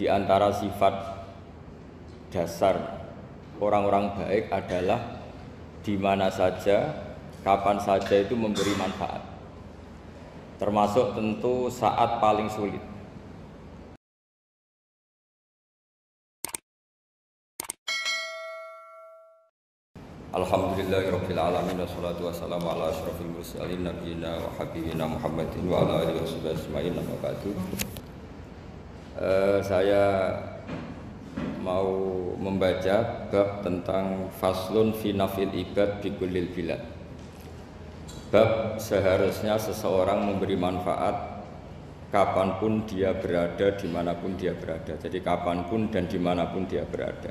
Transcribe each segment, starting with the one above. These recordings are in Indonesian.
di antara sifat dasar orang-orang baik adalah di mana saja, kapan saja itu memberi manfaat. Termasuk tentu saat paling sulit. Alhamdulillahirabbil alamin wassalatu wassalamu ala asyrofil mursalin nabiyina wa habibina Muhammadin wa ala alihi washabihi ajmain amma ba'du. Saya mau membaca bab tentang faslun fi nafil ibad bi kullil bilad. Bab seharusnya seseorang memberi manfaat kapanpun dia berada, dimanapun dia berada. Jadi kapanpun dan dimanapun dia berada.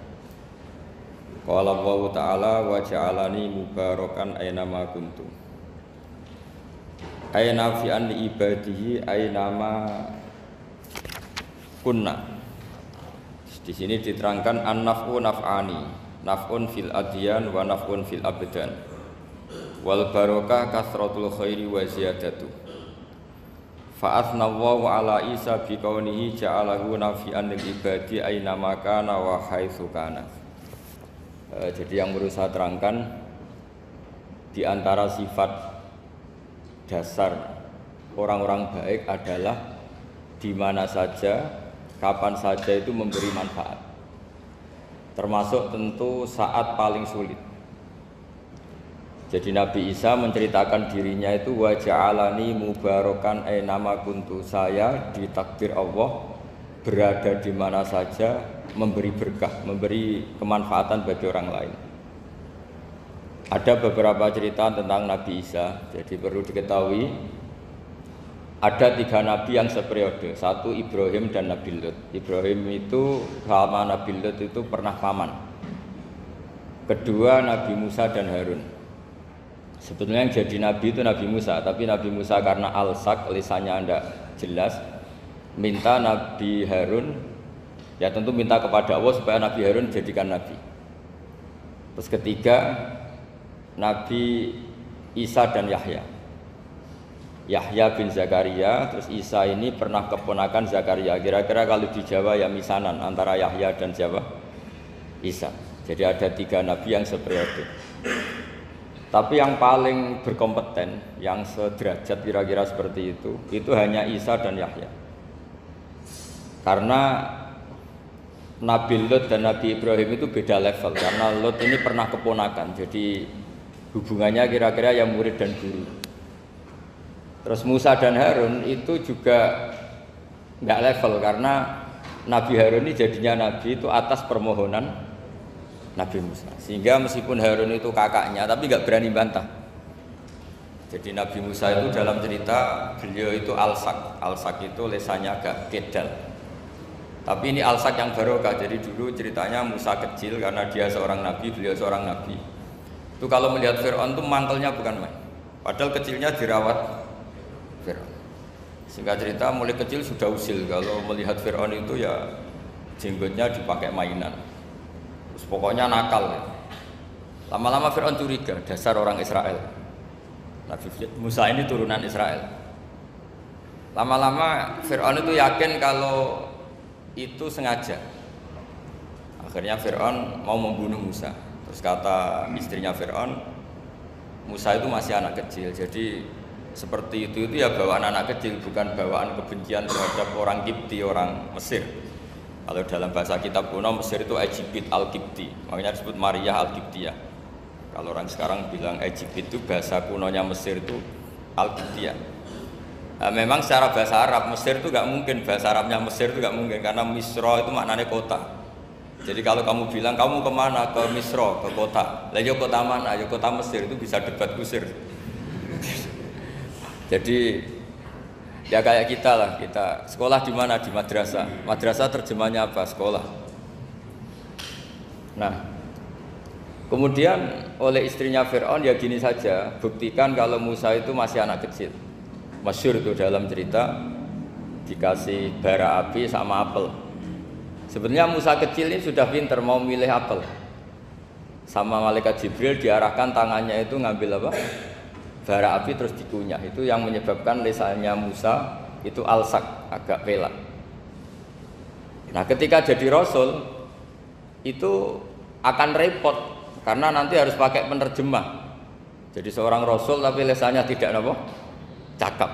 Qala Allah Ta'ala wa ja'alani mubarakan aynama kuntu. Ayna fi an ibadihi aynama kunna. Di sini diterangkan an-naf'u naf'ani, naf'un fil adyan wa naf'un fil abdan. Wal barakah kasratul khairi wa ziyadatu. Fa athnallahu ala Isa bi kaunihi ja'alahu nafi'an lil ibadi aynama kana wa haitsu kana. Jadi yang perlu saya terangkan, di antara sifat dasar orang-orang baik adalah di mana saja, kapan saja itu memberi manfaat. Termasuk tentu saat paling sulit. Jadi Nabi Isa menceritakan dirinya itu wa ja'alani mubarakan aynama kuntu, saya ditakdir Allah berada di mana saja, memberi berkah, memberi kemanfaatan bagi orang lain. Ada beberapa cerita tentang Nabi Isa. Jadi perlu diketahui ada 3 nabi yang seperiode. Satu Ibrahim dan Nabi Lut. Ibrahim itu sama Nabi Lut itu pernah paman. Kedua Nabi Musa dan Harun. Sebetulnya yang jadi nabi itu Nabi Musa, tapi Nabi Musa karena alsak, lisannya tidak jelas, minta Nabi Harun, ya tentu minta kepada Allah supaya Nabi Harun jadikan nabi. Terus ketiga Nabi Isa dan Yahya. Yahya bin Zakaria, terus Isa ini pernah keponakan Zakaria. Kira-kira kalau di Jawa ya misanan antara Yahya dan Jawa Isa. Jadi ada 3 nabi yang seperiode. Tapi yang paling berkompeten, yang sederajat kira-kira seperti itu hanya Isa dan Yahya. Karena Nabi Lut dan Nabi Ibrahim itu beda level, karena Lut ini pernah keponakan, jadi hubungannya kira-kira yang murid dan guru. Terus Musa dan Harun itu juga nggak level, karena Nabi Harun ini jadinya nabi itu atas permohonan Nabi Musa, sehingga meskipun Harun itu kakaknya tapi nggak berani bantah. Jadi Nabi Musa itu dalam cerita beliau itu alsak itu lesannya agak kedal. Tapi ini alsak yang barokah. Jadi dulu ceritanya Musa kecil karena dia seorang nabi, beliau seorang nabi. Itu kalau melihat Fir'aun itu mangkelnya bukan main. Padahal kecilnya dirawat Fir'aun. Singkat cerita mulai kecil sudah usil. Kalau melihat Fir'aun itu ya jenggotnya dipakai mainan. Terus pokoknya nakal. Ya. Lama-lama Fir'aun curiga, dasar orang Israel. Nabi Musa ini turunan Israel. Lama-lama Fir'aun itu yakin kalau itu sengaja. Akhirnya Fir'aun mau membunuh Musa. Terus kata istrinya Fir'aun, Musa itu masih anak kecil. Jadi seperti itu ya bawaan anak kecil, bukan bawaan kebencian terhadap orang Kipti, orang Mesir. Kalau dalam bahasa kitab kuno Mesir itu Egypt al-Kipti, makanya disebut Maria al-Kiptiyah. Kalau orang sekarang bilang Egypt itu bahasa kunonya Mesir itu al-Kiptiyah. Nah, memang secara bahasa Arab Mesir itu nggak mungkin, bahasa Arabnya Mesir itu nggak mungkin karena Misro itu maknanya kota. Jadi kalau kamu bilang kamu kemana, ke Misro, ke kota, lah ya kota mana, ya kota Mesir, itu bisa debat kusir. Jadi ya kayak kita lah, kita sekolah di mana, di madrasah. Madrasah terjemahnya apa? Sekolah. Nah, kemudian oleh istrinya Fir'aun ya gini saja, buktikan kalau Musa itu masih anak kecil. Masyhur itu dalam cerita dikasih bara api sama apel. Sebenarnya Musa kecil ini sudah pinter mau milih apel. Sama malaikat Jibril diarahkan tangannya itu ngambil apa? Bara api terus dikunyah. Itu yang menyebabkan lisannya Musa itu alsak, agak pelak. Nah, ketika jadi rasul itu akan repot karena nanti harus pakai penerjemah. Jadi seorang rasul tapi lesannya tidak apa? Cakap.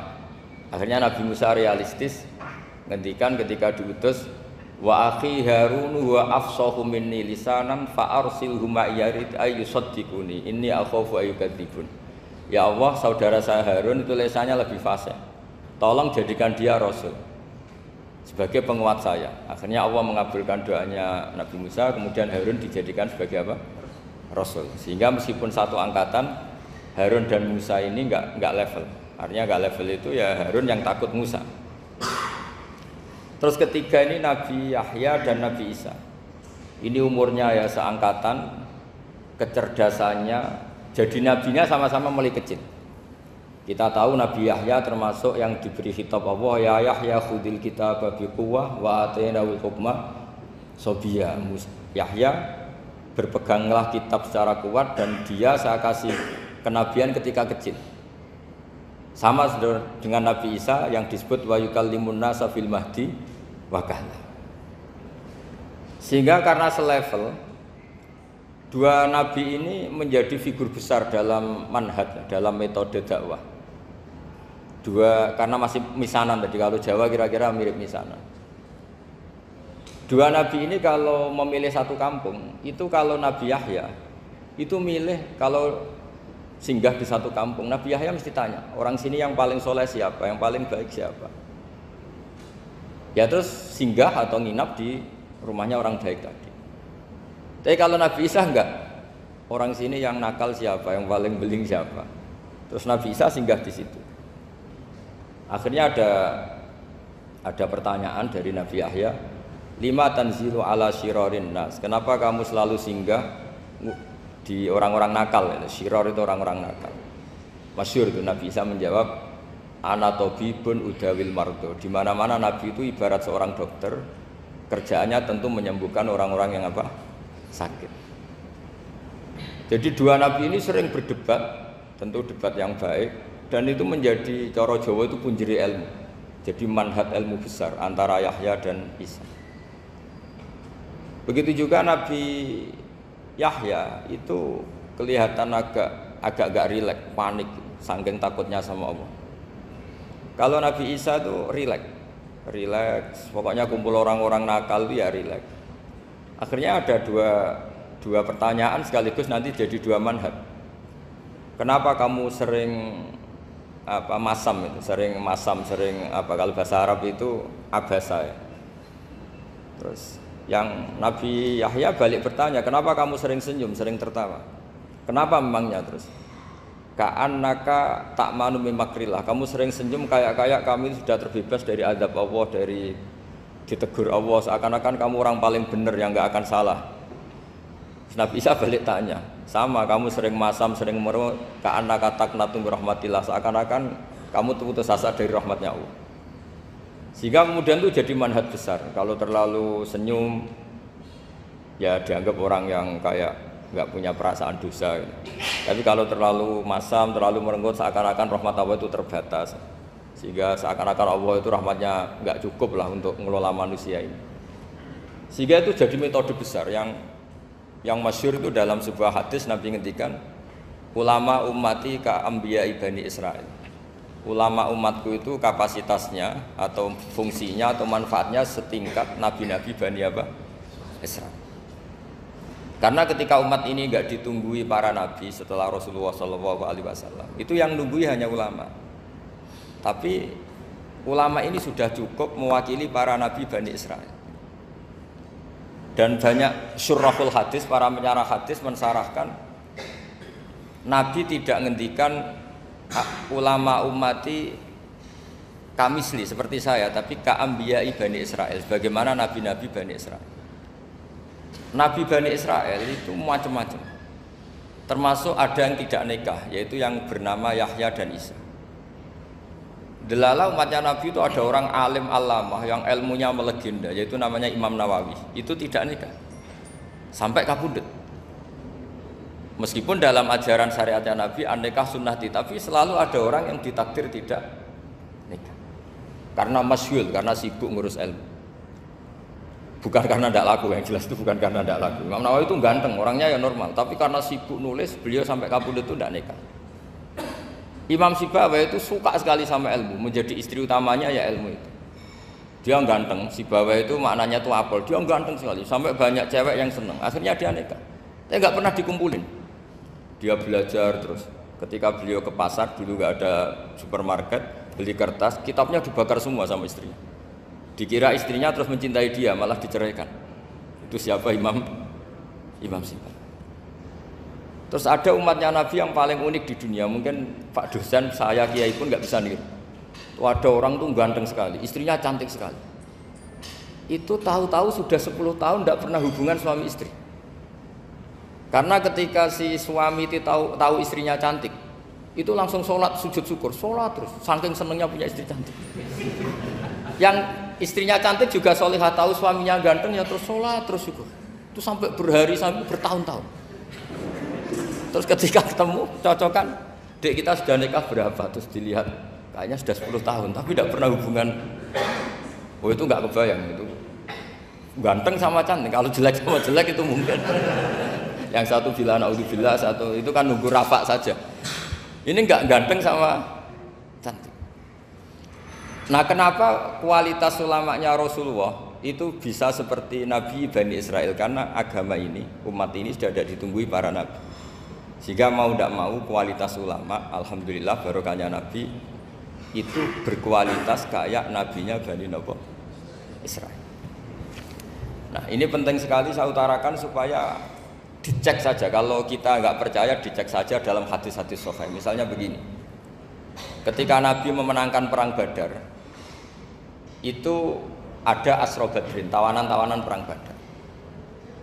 Akhirnya Nabi Musa realistis ngendikan ketika diutus wa akhi Harun wa afsahu minni lisanan fa arsilhu ma'yarid ayyusaddiquni inni akhafu ayyukadzibun. Ya Allah, saudara saya Harun itu lesannya lebih fasih. Tolong jadikan dia rasul sebagai penguat saya. Akhirnya Allah mengabulkan doanya Nabi Musa, kemudian Harun dijadikan sebagai apa? Rasul. Sehingga meskipun satu angkatan, Harun dan Musa ini enggak level. Artinya enggak level itu ya Harun yang takut Musa. Terus ketiga ini Nabi Yahya dan Nabi Isa. Ini umurnya ya seangkatan, kecerdasannya, jadi nabinya sama-sama mulai kecil. Kita tahu Nabi Yahya termasuk yang diberi khitab Allah, ya Yahya khudil kitaba biquwwah wa atainahul hukma sobiyya. Yahya berpeganglah kitab secara kuat dan dia saya kasih kenabian ketika kecil. Sama dengan Nabi Isa yang disebut wa yukallimun nasa fil mahdi wa kahla. Sehingga karena selevel dua nabi ini menjadi figur besar dalam manhaj, dalam metode dakwah. Dua karena masih misanan tadi, kalau Jawa kira-kira mirip misanan. Dua nabi ini kalau memilih satu kampung, itu kalau Nabi Yahya itu milih kalau singgah di satu kampung, Nabi Yahya mesti tanya, orang sini yang paling soleh siapa, yang paling baik siapa. Ya terus singgah atau nginap di rumahnya orang baik tadi. Tapi kalau Nabi Isa enggak, orang sini yang nakal siapa, yang paling beling siapa. Terus Nabi Isa singgah di situ. Akhirnya ada pertanyaan dari Nabi Yahya, lima tanzilu ala syirarin nas. Kenapa kamu selalu singgah di orang-orang nakal? Syiror itu orang-orang nakal. Masyhur itu Nabi Isa menjawab, ana tabibun udawil mardo. Di mana-mana Nabi itu ibarat seorang dokter, kerjaannya tentu menyembuhkan orang-orang yang apa? Sakit. Jadi dua nabi ini sering berdebat, tentu debat yang baik, dan itu menjadi cara Jawa itu punjeri ilmu. Jadi manhaj ilmu besar antara Yahya dan Isa. Begitu juga Nabi Yahya itu kelihatan agak rileks, panik, saking takutnya sama Allah. Kalau Nabi Isa itu rileks, pokoknya kumpul orang-orang nakal itu ya rileks. Akhirnya ada dua pertanyaan sekaligus nanti jadi dua manhaj. Kenapa kamu sering masam itu, sering kalau bahasa Arab itu abasa ya. Terus yang Nabi Yahya balik bertanya, kenapa kamu sering senyum, sering tertawa? Kenapa memangnya? Terus ka'annaka ta'manu min makrillah, kamu sering senyum kayak kami sudah terbebas dari azab Allah, dari ditegur Allah, seakan-akan kamu orang paling benar yang nggak akan salah. Nabi Isa balik tanya, sama kamu sering masam, sering meru, ka'annaka taqnatu min rahmatillah, seakan-akan kamu putus asa dari rahmatnya Allah. Sehingga kemudian itu jadi manhaj besar. Kalau terlalu senyum, ya dianggap orang yang kayak nggak punya perasaan dosa. Tapi kalau terlalu masam, terlalu merenggut, seakan-akan rahmat Allah itu terbatas. Sehingga seakan-akan Allah itu rahmatnya nggak cukup lah untuk mengelola manusia ini. Sehingga itu jadi metode besar yang masyhur itu dalam sebuah hadis Nabi ngendikan, ulama ummati ka anbiya Bani Israil. Ulama umatku itu kapasitasnya atau fungsinya atau manfaatnya setingkat nabi-nabi Bani Israil. Karena ketika umat ini nggak ditunggui para nabi setelah Rasulullah SAW, itu yang nunggui hanya ulama. Tapi ulama ini sudah cukup mewakili para nabi Bani Israil. Dan banyak syurahul hadis, para penyarah hadis mensarahkan, Nabi tidak ngendikan ulama ummati kamisli seperti saya, tapi ka'ambiyai Bani Israil, bagaimana nabi-nabi Bani Israil. Nabi Bani Israil itu macam-macam, termasuk ada yang tidak nikah, yaitu yang bernama Yahya dan Isa. Delala umatnya Nabi itu ada orang alim alamah yang ilmunya melegenda, yaitu namanya Imam Nawawi. Itu tidak nikah sampai kabudut. Meskipun dalam ajaran syariatnya Nabi an-nikah sunnati, tapi selalu ada orang yang ditakdir tidak nikah karena masyhul, karena sibuk ngurus ilmu. Bukan karena tidak laku, yang jelas itu bukan karena tidak laku. Imam Nawawi itu ganteng, orangnya ya normal, tapi karena sibuk nulis, beliau sampai kabudut itu tidak nikah. Imam Sibawayh itu suka sekali sama ilmu, menjadi istri utamanya ya ilmu itu. Dia ganteng, Sibawayh itu maknanya itu apel, dia ganteng sekali, sampai banyak cewek yang seneng. Akhirnya dia nikah, tapi nggak pernah dikumpulin. Dia belajar terus. Ketika beliau ke pasar, dulu nggak ada supermarket, beli kertas, kitabnya dibakar semua sama istrinya. Dikira istrinya terus mencintai dia, malah diceraikan. Itu siapa? Imam Sibawayh. Terus ada umatnya Nabi yang paling unik di dunia, mungkin Pak dosen, saya kiai pun nggak bisa niru. Ada orang tuh ganteng sekali, istrinya cantik sekali. Itu tahu-tahu sudah 10 tahun tidak pernah hubungan suami istri. Karena ketika si suami itu tahu istrinya cantik, itu langsung sholat sujud syukur, sholat terus, saking senengnya punya istri cantik. Yang istrinya cantik juga solihah, tahu suaminya ganteng ya terus sholat terus syukur. Itu sampai berhari sampai bertahun-tahun. Terus ketika ketemu cocokan, dek kita sudah nikah berapa? Terus dilihat kayaknya sudah 10 tahun, tapi tidak pernah hubungan. Oh itu nggak kebayang itu. Ganteng sama cantik, kalau jelek sama jelek itu mungkin. Yang satu bilang naudzubillah, satu itu kan nunggu rafa saja. Ini nggak ganteng sama cantik. Nah kenapa kualitas ulamanya Rasulullah itu bisa seperti Nabi Bani Israel? Karena agama ini, umat ini sudah ada ditunggui para nabi. Sehingga mau tidak mau kualitas ulama, alhamdulillah barokahnya Nabi itu berkualitas kayak nabinya Bani Israel. Nah ini penting sekali saya utarakan supaya dicek saja. Kalau kita nggak percaya, dicek saja dalam hadis-hadis sahih. Misalnya begini, ketika Nabi memenangkan perang Badar, itu ada Asra Badrin, tawanan-tawanan perang Badar.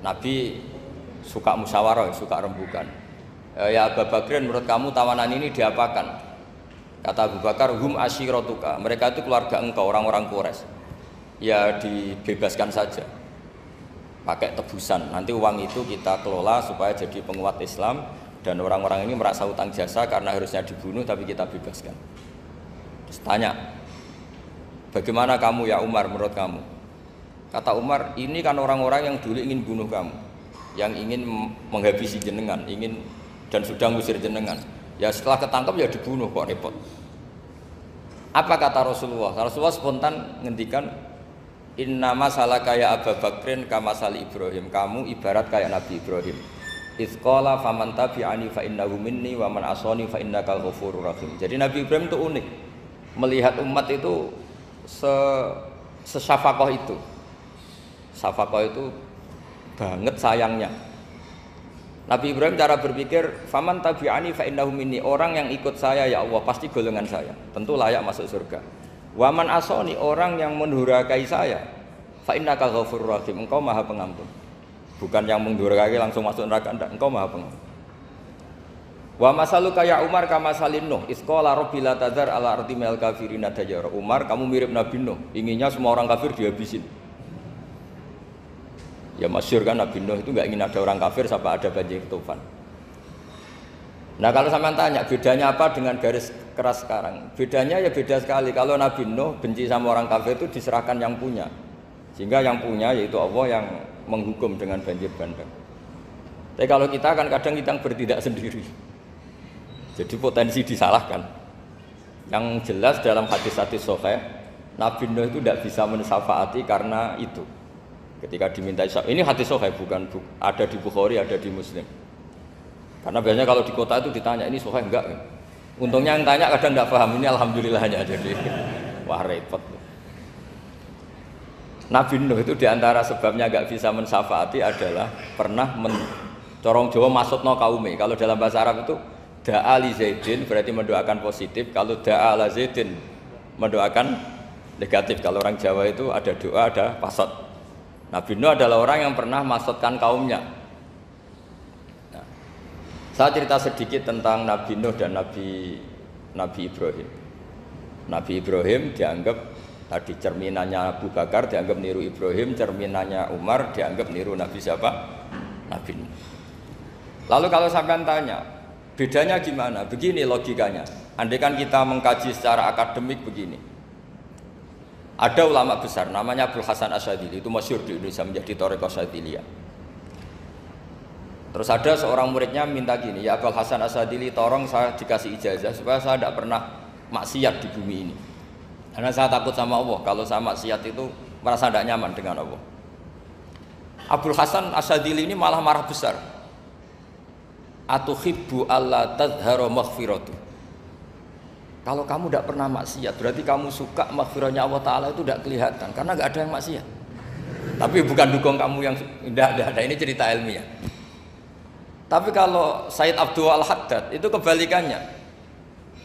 Nabi suka musyawarah, suka rembukan. Ya Abu Bakar, menurut kamu tawanan ini diapakan? Kata Abu Bakar, hum asyiratuka, mereka itu keluarga engkau, orang-orang Quraisy. Ya dibebaskan saja, pakai tebusan. Nanti uang itu kita kelola supaya jadi penguat Islam, dan orang-orang ini merasa utang jasa karena harusnya dibunuh, tapi kita bebaskan. Terus tanya, bagaimana kamu ya Umar, menurut kamu? Kata Umar, ini kan orang-orang yang dulu ingin bunuh kamu, yang ingin menghabisi jenengan, ingin dan sudah ngusir jenengan. Ya setelah ketangkap ya dibunuh, kok repot. Apa kata Rasulullah? Rasulullah spontan ngendikan, inna masalah kayak Abu Bakrin kama sali Ibrahim. Kamu ibarat kayak Nabi Ibrahim. Izqala faman tabi'ani fa innahu minni wa man asani fa innakal ghafurur rahim. Jadi Nabi Ibrahim itu unik. Melihat umat itu sesyafakoh itu. Syafakoh itu banget sayangnya. Nabi Ibrahim cara berpikir, faman tabi'ani fa innahu minni, orang yang ikut saya ya Allah pasti golongan saya, tentu layak masuk surga. Waman asoni, orang yang mendurhakai saya, fa innaka ghafurur rahim, engkau maha pengampun. Bukan yang mendurhakai langsung masuk neraka, enggak, engkau maha pengampun. Wa masaluka ya Umar kama salin Nuh, isqala rabbi la tadzar ala ardi minal kafirina dajjara. Umar, kamu mirip Nabi Nuh, inginnya semua orang kafir dihabisin. Ya masyhur kan Nabi Nuh itu nggak ingin ada orang kafir sampai ada banjir tufan. Nah kalau sampean tanya bedanya apa dengan garis keras sekarang? Bedanya ya beda sekali. Kalau Nabi Nuh benci sama orang kafir itu diserahkan yang punya, sehingga yang punya yaitu Allah yang menghukum dengan banjir bandang. Tapi kalau kita kan kadang kita bertindak sendiri, jadi potensi disalahkan. Yang jelas dalam hadis-hadis sahih, Nabi Nuh itu tidak bisa mensyafaati karena itu. Ketika diminta ini hadis sahih, bukan ada di Bukhari, ada di Muslim. Karena biasanya kalau di kota itu ditanya ini sahih enggak. Untungnya yang tanya kadang enggak paham, ini alhamdulillahnya jadi wah repot. Nabi Nuh itu diantara sebabnya enggak bisa mensyafaati adalah pernah corong Jawa maksudno kaume. Kalau dalam bahasa Arab itu da'a li Zaidin berarti mendoakan positif, kalau da'a la Zaidin mendoakan negatif. Kalau orang Jawa itu ada doa, ada pasot. Nabi Nuh adalah orang yang pernah maksudkan kaumnya. Nah, saya cerita sedikit tentang Nabi Nuh dan Nabi Ibrahim. Nabi Ibrahim dianggap tadi cerminannya Abu Bakar, dianggap niru Ibrahim, cerminannya Umar dianggap niru Nabi siapa? Nabi Nuh. Lalu kalau sampean tanya, bedanya gimana? Begini logikanya. Andai kan kita mengkaji secara akademik begini. Ada ulama besar namanya Abdul Hasan Asyadzili, itu masyhur di Indonesia menjadi Thariqah Asyadziliyah. Terus ada seorang muridnya minta gini, ya Abdul Hasan Asyadzili, tolong saya dikasih ijazah supaya saya tidak pernah maksiat di bumi ini. Karena saya takut sama Allah, kalau saya maksiat itu merasa tidak nyaman dengan Allah. Abdul Hasan Asyadzili ini malah marah besar. Atuhibbu alla tadhhara maghfiratu. Kalau kamu tidak pernah maksiat, berarti kamu suka maghfirahnya Allah Ta'ala itu tidak kelihatan, karena nggak ada yang maksiat. Tapi bukan dukung kamu yang tidak ada, ini cerita ilmiah. Tapi kalau Said Abdul Al-Haddad itu kebalikannya.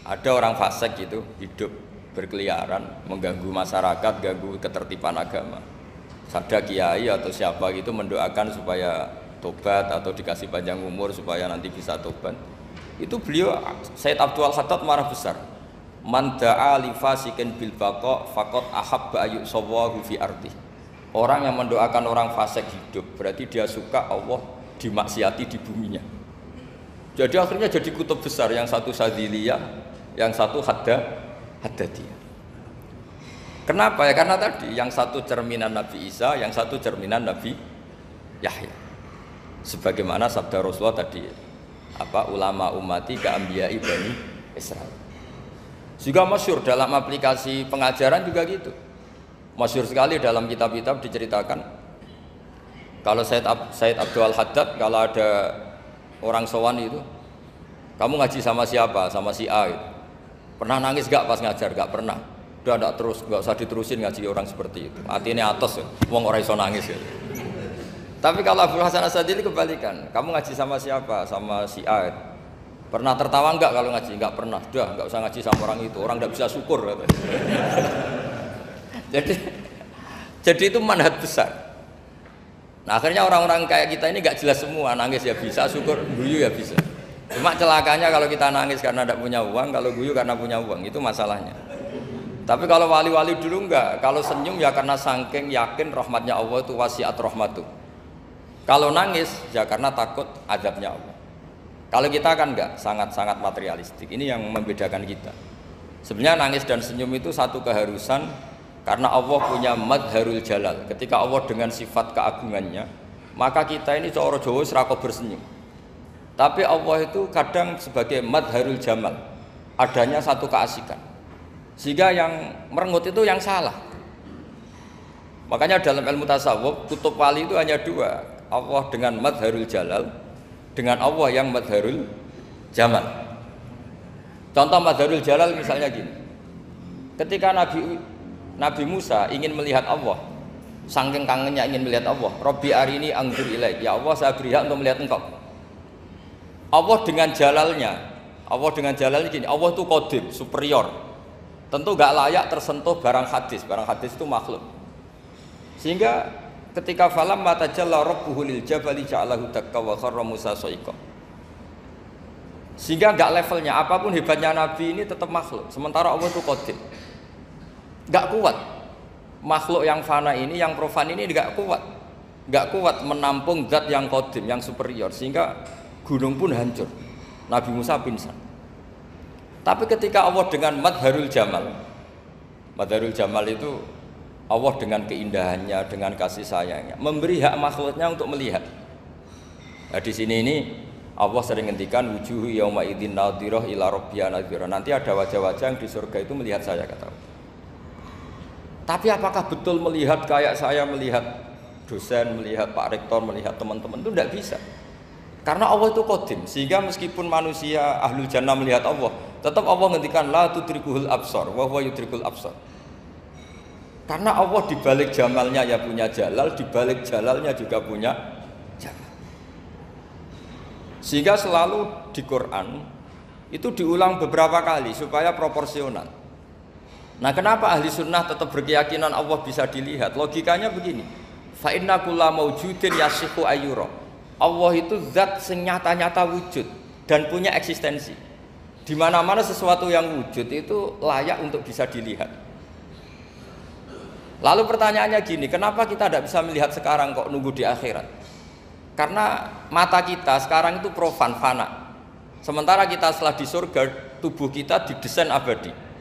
Ada orang fasik gitu, hidup berkeliaran, mengganggu masyarakat, ganggu ketertiban agama. Ada kiai atau siapa gitu mendoakan supaya tobat atau dikasih panjang umur supaya nanti bisa tobat. Itu beliau Said Abdul Al-Haddad marah besar. Man da'a li fasikin bil baqa faqad ahabba ayu sawahu fi ardi. Orang yang mendoakan orang fasik hidup berarti dia suka Allah dimaksiati di buminya. Jadi akhirnya jadi kutub besar, yang satu Syadziliyah, yang satu Haddadiyah. Kenapa ya? Karena tadi yang satu cerminan Nabi Isa, yang satu cerminan Nabi Yahya. Sebagaimana sabda Rasulullah tadi, ulama ummati ka anbiya'i bani Israil. Juga masyhur dalam aplikasi pengajaran juga gitu. Masyhur sekali dalam kitab-kitab diceritakan. Kalau Said Abdul Haddad, kalau ada orang sowan itu, kamu ngaji sama siapa? Sama si A gitu. Pernah nangis gak pas ngajar? Gak pernah. Udah gak terus, gak usah diterusin ngaji orang seperti itu. Hatinya atos ya, wong ora iso nangis ya. Tapi kalau Abdul Hasan Asyadzili kebalikan, kamu ngaji sama siapa? Sama si A gitu. Pernah tertawa enggak kalau ngaji? Enggak pernah. Udah, enggak usah ngaji sama orang itu. Orang enggak bisa syukur. jadi itu manhaj besar. Nah, akhirnya orang-orang kayak kita ini enggak jelas semua. Nangis ya bisa, syukur, guyu ya bisa. Cuma celakanya kalau kita nangis karena tidak punya uang, kalau guyu karena punya uang, itu masalahnya. Tapi kalau wali-wali dulu enggak. Kalau senyum ya karena saking yakin rahmatnya Allah itu wasiat rahmatu. Kalau nangis ya karena takut azabnya Allah. Kalau kita kan enggak, sangat-sangat materialistik. Ini yang membedakan kita. Sebenarnya nangis dan senyum itu satu keharusan karena Allah punya madharul jalal. Ketika Allah dengan sifat keagungannya, maka kita ini cara Jawa serako bersenyum. Tapi Allah itu kadang sebagai madharul jamal, adanya satu keasikan. Sehingga yang merengut itu yang salah. Makanya dalam ilmu tasawuf, kutub wali itu hanya dua. Allah dengan madharul jalal, dengan Allah yang madharul jamal. Contoh madharul jalal misalnya gini. Ketika Nabi Musa ingin melihat Allah, saking kangennya ingin melihat Allah, Rabbi arini anzur ilaik, ya Allah saya beri hak untuk melihat engkau. Allah dengan jalalnya gini, Allah itu qadim, superior. Tentu gak layak tersentuh barang hadis itu makhluk. Sehingga ketika falam matajalla rabbuhu lil jabali ja'alahu dakka wa kharra Musa shaiqa. Sehingga enggak levelnya, apapun hebatnya Nabi ini tetap makhluk. Sementara Allah itu qadim. Enggak kuat. Makhluk yang fana ini, yang profan ini enggak kuat. Enggak kuat menampung zat yang qadim, yang superior, sehingga gunung pun hancur. Nabi Musa pingsan. Tapi ketika Allah dengan madharul jamal itu Allah dengan keindahannya, dengan kasih sayangnya, memberi hak makhluknya untuk melihat. Nah, di sini ini Allah sering ngendikan wujuhu yauma idzin nadhirah ila rabbiha nadhirah. Nanti ada wajah-wajah yang di surga itu melihat saya, kata Allah. Tapi apakah betul melihat kayak saya melihat dosen, melihat Pak Rektor, melihat teman-teman, itu tidak bisa. Karena Allah itu qadim, sehingga meskipun manusia ahlul jannah melihat Allah, tetap Allah ngendikan la tudrikuhul absar wa huwa yudrikul absar. Karena Allah di balik jamalnya ya punya jalal, di balik jalalnya juga punya jamal. Sehingga selalu di Quran itu diulang beberapa kali supaya proporsional. Nah, kenapa ahli sunnah tetap berkeyakinan Allah bisa dilihat? Logikanya begini. Fa inna kulla maujudin yasihu ayyura. Allah itu zat sing nyata-nyata wujud dan punya eksistensi. Di mana-mana sesuatu yang wujud itu layak untuk bisa dilihat. Lalu pertanyaannya gini, kenapa kita tidak bisa melihat sekarang kok nunggu di akhirat? Karena mata kita sekarang itu profan, fana. Sementara kita setelah di surga, tubuh kita didesain abadi.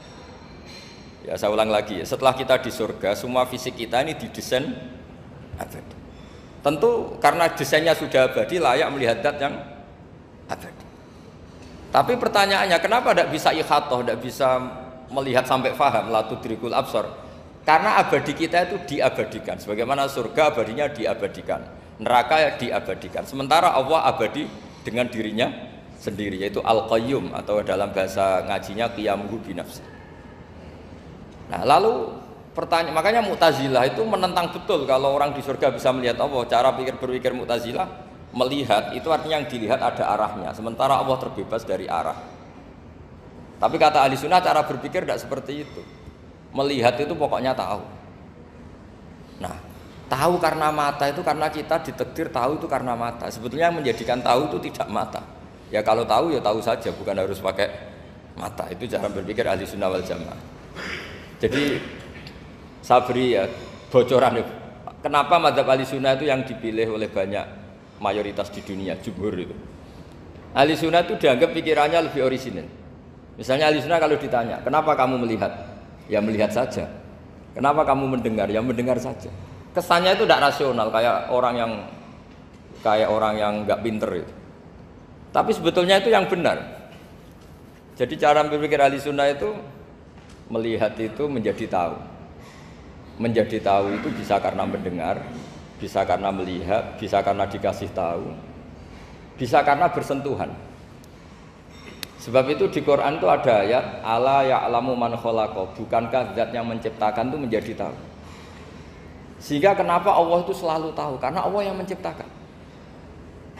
Ya saya ulang lagi, setelah kita di surga, semua fisik kita ini didesain abadi. Tentu karena desainnya sudah abadi, layak melihat zat yang abadi. Tapi pertanyaannya, kenapa tidak bisa ikhatoh, tidak bisa melihat sampai faham, la tudrikul absar? Karena abadi kita itu diabadikan. Sebagaimana surga abadinya diabadikan, neraka diabadikan. Sementara Allah abadi dengan dirinya sendiri, yaitu Al-Qayyum, atau dalam bahasa ngajinya qiyamuhu binafsi. Nah, lalu pertanyaan, makanya Mu'tazilah itu menentang betul kalau orang di surga bisa melihat Allah. Cara berpikir Mu'tazilah, melihat itu artinya yang dilihat ada arahnya, sementara Allah terbebas dari arah. Tapi kata ahli sunnah, cara berpikir tidak seperti itu. Melihat itu pokoknya tahu. Nah, tahu karena mata itu karena kita ditakdir tahu itu karena mata. Sebetulnya yang menjadikan tahu itu tidak mata. Ya kalau tahu ya tahu saja, bukan harus pakai mata. Itu cara berpikir ahli sunnah wal jamaah. Jadi saya beri ya bocoran. Kenapa mazhab ahli sunnah itu yang dipilih oleh banyak mayoritas di dunia, jumhur itu. Ahli sunnah itu dianggap pikirannya lebih orisinal. Misalnya ahli sunnah kalau ditanya, kenapa kamu melihat? Ya melihat saja. Kenapa kamu mendengar? Ya mendengar saja. Kesannya itu tidak rasional, kayak orang yang nggak pinter itu. Tapi sebetulnya itu yang benar. Jadi cara berpikir ahli sunnah itu melihat itu menjadi tahu. Menjadi tahu itu bisa karena mendengar, bisa karena melihat, bisa karena dikasih tahu, bisa karena bersentuhan. Sebab itu di Quran itu ada ayat ala ya'lamu man khalaqa, bukankah zat yang menciptakan itu menjadi tahu. Sehingga kenapa Allah itu selalu tahu? Karena Allah yang menciptakan.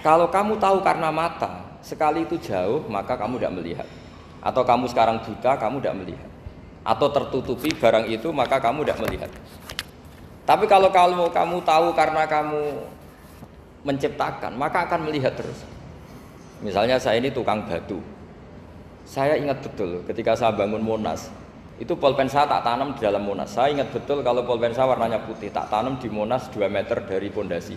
Kalau kamu tahu karena mata, sekali itu jauh, maka kamu tidak melihat. Atau kamu sekarang buta, kamu tidak melihat. Atau tertutupi barang itu, maka kamu tidak melihat. Tapi kalau kamu tahu karena kamu menciptakan, maka akan melihat terus. Misalnya saya ini tukang batu. Saya ingat betul ketika saya bangun Monas, itu pulpen saya tak tanam di dalam Monas. Saya ingat betul kalau pulpen saya warnanya putih, tak tanam di Monas 2 meter dari pondasi.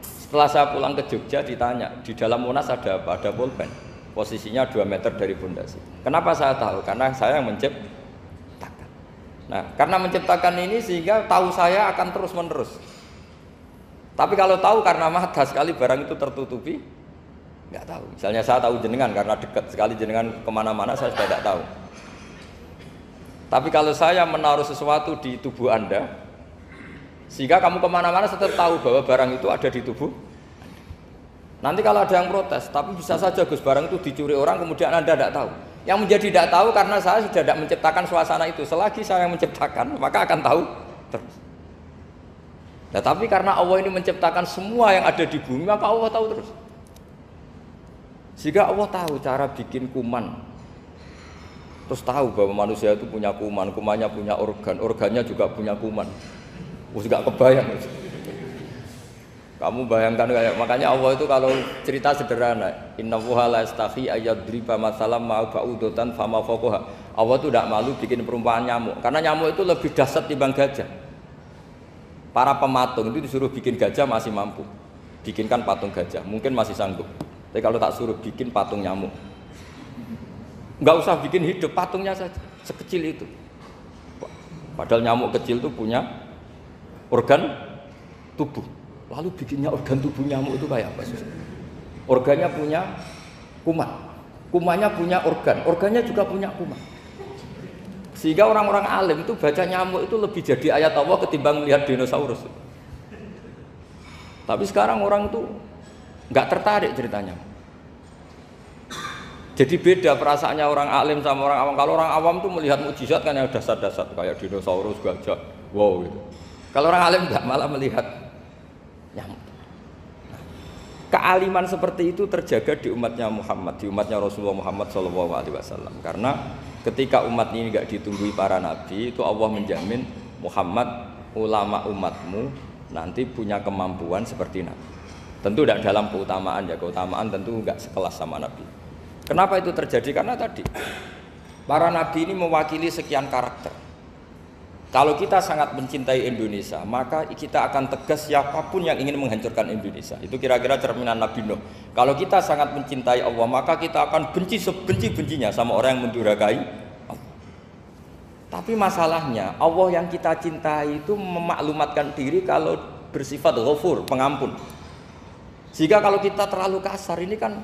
Setelah saya pulang ke Jogja ditanya, di dalam Monas ada apa? Ada pulpen. Posisinya 2 meter dari pondasi. Kenapa saya tahu? Karena saya yang menciptakan. Nah, karena menciptakan ini sehingga tahu saya akan terus menerus. Tapi kalau tahu karena mata, sekali barang itu tertutupi, nggak tahu. Misalnya saya tahu jenengan karena dekat sekali jenengan kemana-mana saya sudah tidak tahu. Tapi kalau saya menaruh sesuatu di tubuh Anda, sehingga kamu kemana-mana tetap tahu bahwa barang itu ada di tubuh Anda. Nanti kalau ada yang protes, tapi bisa saja Gus barang itu dicuri orang kemudian Anda tidak tahu. Yang menjadi tidak tahu karena saya sudah tidak menciptakan suasana itu. Selagi saya yang menciptakan, maka akan tahu terus. Nah, tapi karena Allah ini menciptakan semua yang ada di bumi, maka Allah tahu terus. Sehingga Allah tahu cara bikin kuman. Terus tahu bahwa manusia itu punya kuman, kumannya punya organ, organnya juga punya kuman. Terus gak kebayang. Kamu bayangkan kayak, makanya Allah itu kalau cerita sederhana, innallaha la yastahi ayyadriba matsalam ma ba'udatan fama fawqaha. Allah itu tidak malu bikin perumpamaan nyamuk, karena nyamuk itu lebih dahsyat timbang gajah. Para pematung itu disuruh bikin gajah masih mampu, bikinkan patung gajah, mungkin masih sanggup. Tapi kalau tak suruh bikin patung nyamuk, nggak usah bikin hidup, patungnya saja sekecil itu. Padahal nyamuk kecil itu punya organ tubuh. Lalu bikinnya organ tubuh nyamuk itu kayak apa sih? Organnya punya kuman, kumannya punya organ, organnya juga punya kuman. Sehingga orang-orang alim itu baca nyamuk itu lebih jadi ayat Allah ketimbang melihat dinosaurus. Tapi sekarang orang itu nggak tertarik ceritanya. Jadi beda perasaannya orang alim sama orang awam. Kalau orang awam tuh melihat mukjizat kan yang dasar-dasar kayak dinosaurus, gajah, wow gitu. Kalau orang alim nggak, malah melihat nyamuk. Nah, kealiman seperti itu terjaga di umatnya Muhammad, di umatnya Rasulullah Muhammad SAW. Karena ketika umat ini nggak ditunggui para nabi, itu Allah menjamin Muhammad, ulama umatmu nanti punya kemampuan seperti nabi. Tentu tidak dalam keutamaan ya, keutamaan tentu nggak sekelas sama nabi. Kenapa itu terjadi? Karena tadi para nabi ini mewakili sekian karakter. Kalau kita sangat mencintai Indonesia, maka kita akan tegas siapapun yang ingin menghancurkan Indonesia. Itu kira-kira cerminan Nabi Nuh. Kalau kita sangat mencintai Allah, maka kita akan benci sebenci-bencinya sama orang yang mendurhakai Allah. Tapi masalahnya Allah yang kita cintai itu memaklumatkan diri kalau bersifat ghafur, pengampun. Jika kalau kita terlalu kasar, ini kan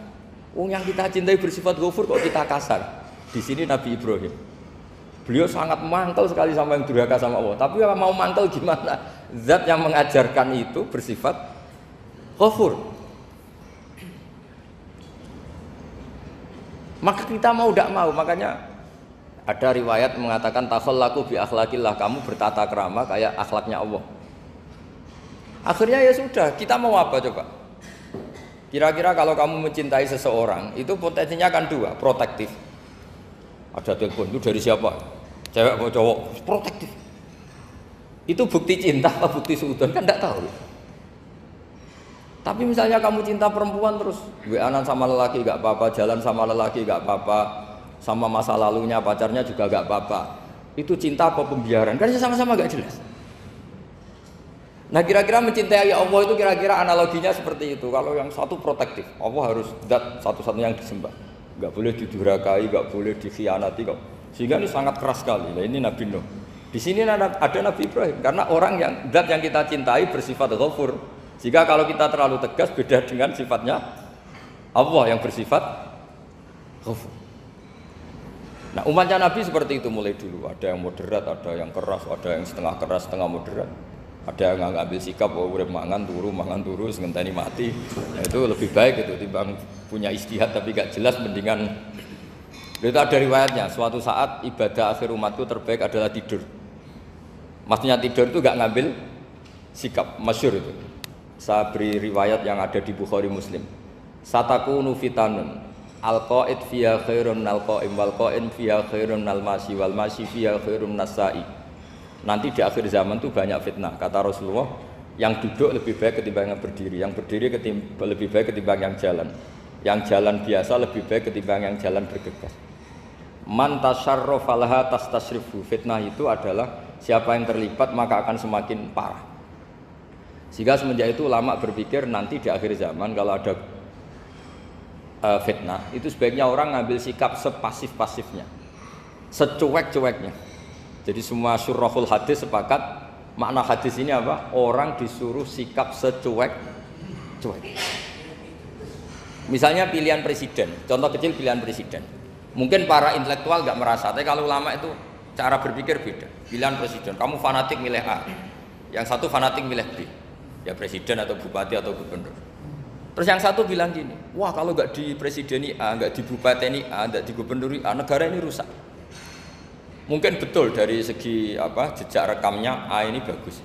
yang kita cintai bersifat ghafur kok kita kasar. Di sini Nabi Ibrahim, beliau sangat mangkel sekali sama yang durhaka sama Allah. Tapi mau mangkel gimana? Zat yang mengajarkan itu bersifat ghafur. Maka kita mau tidak mau, makanya ada riwayat mengatakan takhallaku bi akhlaqillah, kamu bertata krama kayak akhlaknya Allah. Akhirnya ya sudah, kita mau apa coba? Kira-kira kalau kamu mencintai seseorang, itu potensinya kan dua, protektif. Ada telepon, itu dari siapa? Cewek atau cowok? Protektif. Itu bukti cinta apa bukti suudon? Kan tidak tahu. Tapi misalnya kamu cinta perempuan terus WA-an sama lelaki gak apa-apa, jalan sama lelaki gak apa-apa, sama masa lalunya pacarnya juga gak apa-apa. Itu cinta apa pembiaran? Kan sama-sama gak jelas. Nah kira-kira mencintai Allah itu kira-kira analoginya seperti itu. Kalau yang satu protektif, Allah harus zat satu-satunya yang disembah, gak boleh didurhakai, gak boleh dikhianati kok. Sehingga ini sangat keras sekali. Nah, ini Nabi Nuh. Di sini ada Nabi Ibrahim karena orang yang zat yang kita cintai bersifat ghafur. Jika kalau kita terlalu tegas beda dengan sifatnya Allah yang bersifat ghafur. Nah umatnya Nabi seperti itu mulai dulu. Ada yang moderat, ada yang keras, ada yang setengah keras, setengah moderat. Ada yang ngambil sikap bahwa udah mangan turu, ngenteni mati. Nah, itu lebih baik itu timbang punya istihad tapi gak jelas, mendingan. Itu ada riwayatnya. Suatu saat ibadah akhir umatku terbaik adalah tidur. Maksudnya tidur itu gak ngambil sikap, masyhur itu. Saya beri riwayat yang ada di Bukhari Muslim. Satakunu fitanun al-qa'id fiha khairun al-qa'im wal-qa'in fiha khairun al-masi wal-masi fiha khairun nas-sa'i. Nanti di akhir zaman itu banyak fitnah, kata Rasulullah. Yang duduk lebih baik ketimbang yang berdiri, yang berdiri lebih baik ketimbang yang jalan biasa lebih baik ketimbang yang jalan bergegas. Man tasyarrafa laha tastasrifu. Fitnah itu adalah siapa yang terlibat maka akan semakin parah. Sehingga semenjak itu ulama berpikir nanti di akhir zaman kalau ada fitnah itu sebaiknya orang ngambil sikap sepasif-pasifnya, secuek-cueknya. Jadi semua syurahul hadis sepakat makna hadis ini apa? Orang disuruh sikap secuek-cuek. Misalnya pilihan presiden, contoh kecil pilihan presiden. Mungkin para intelektual nggak merasa, tapi kalau ulama itu cara berpikir beda. Pilihan presiden, kamu fanatik milih A, yang satu fanatik milih B. Ya presiden atau bupati atau gubernur. Terus yang satu bilang gini, wah kalau nggak di presideni A, nggak di bupati A, nggak di gubernur A, negara ini rusak. Mungkin betul dari segi jejak rekamnya A ini bagus.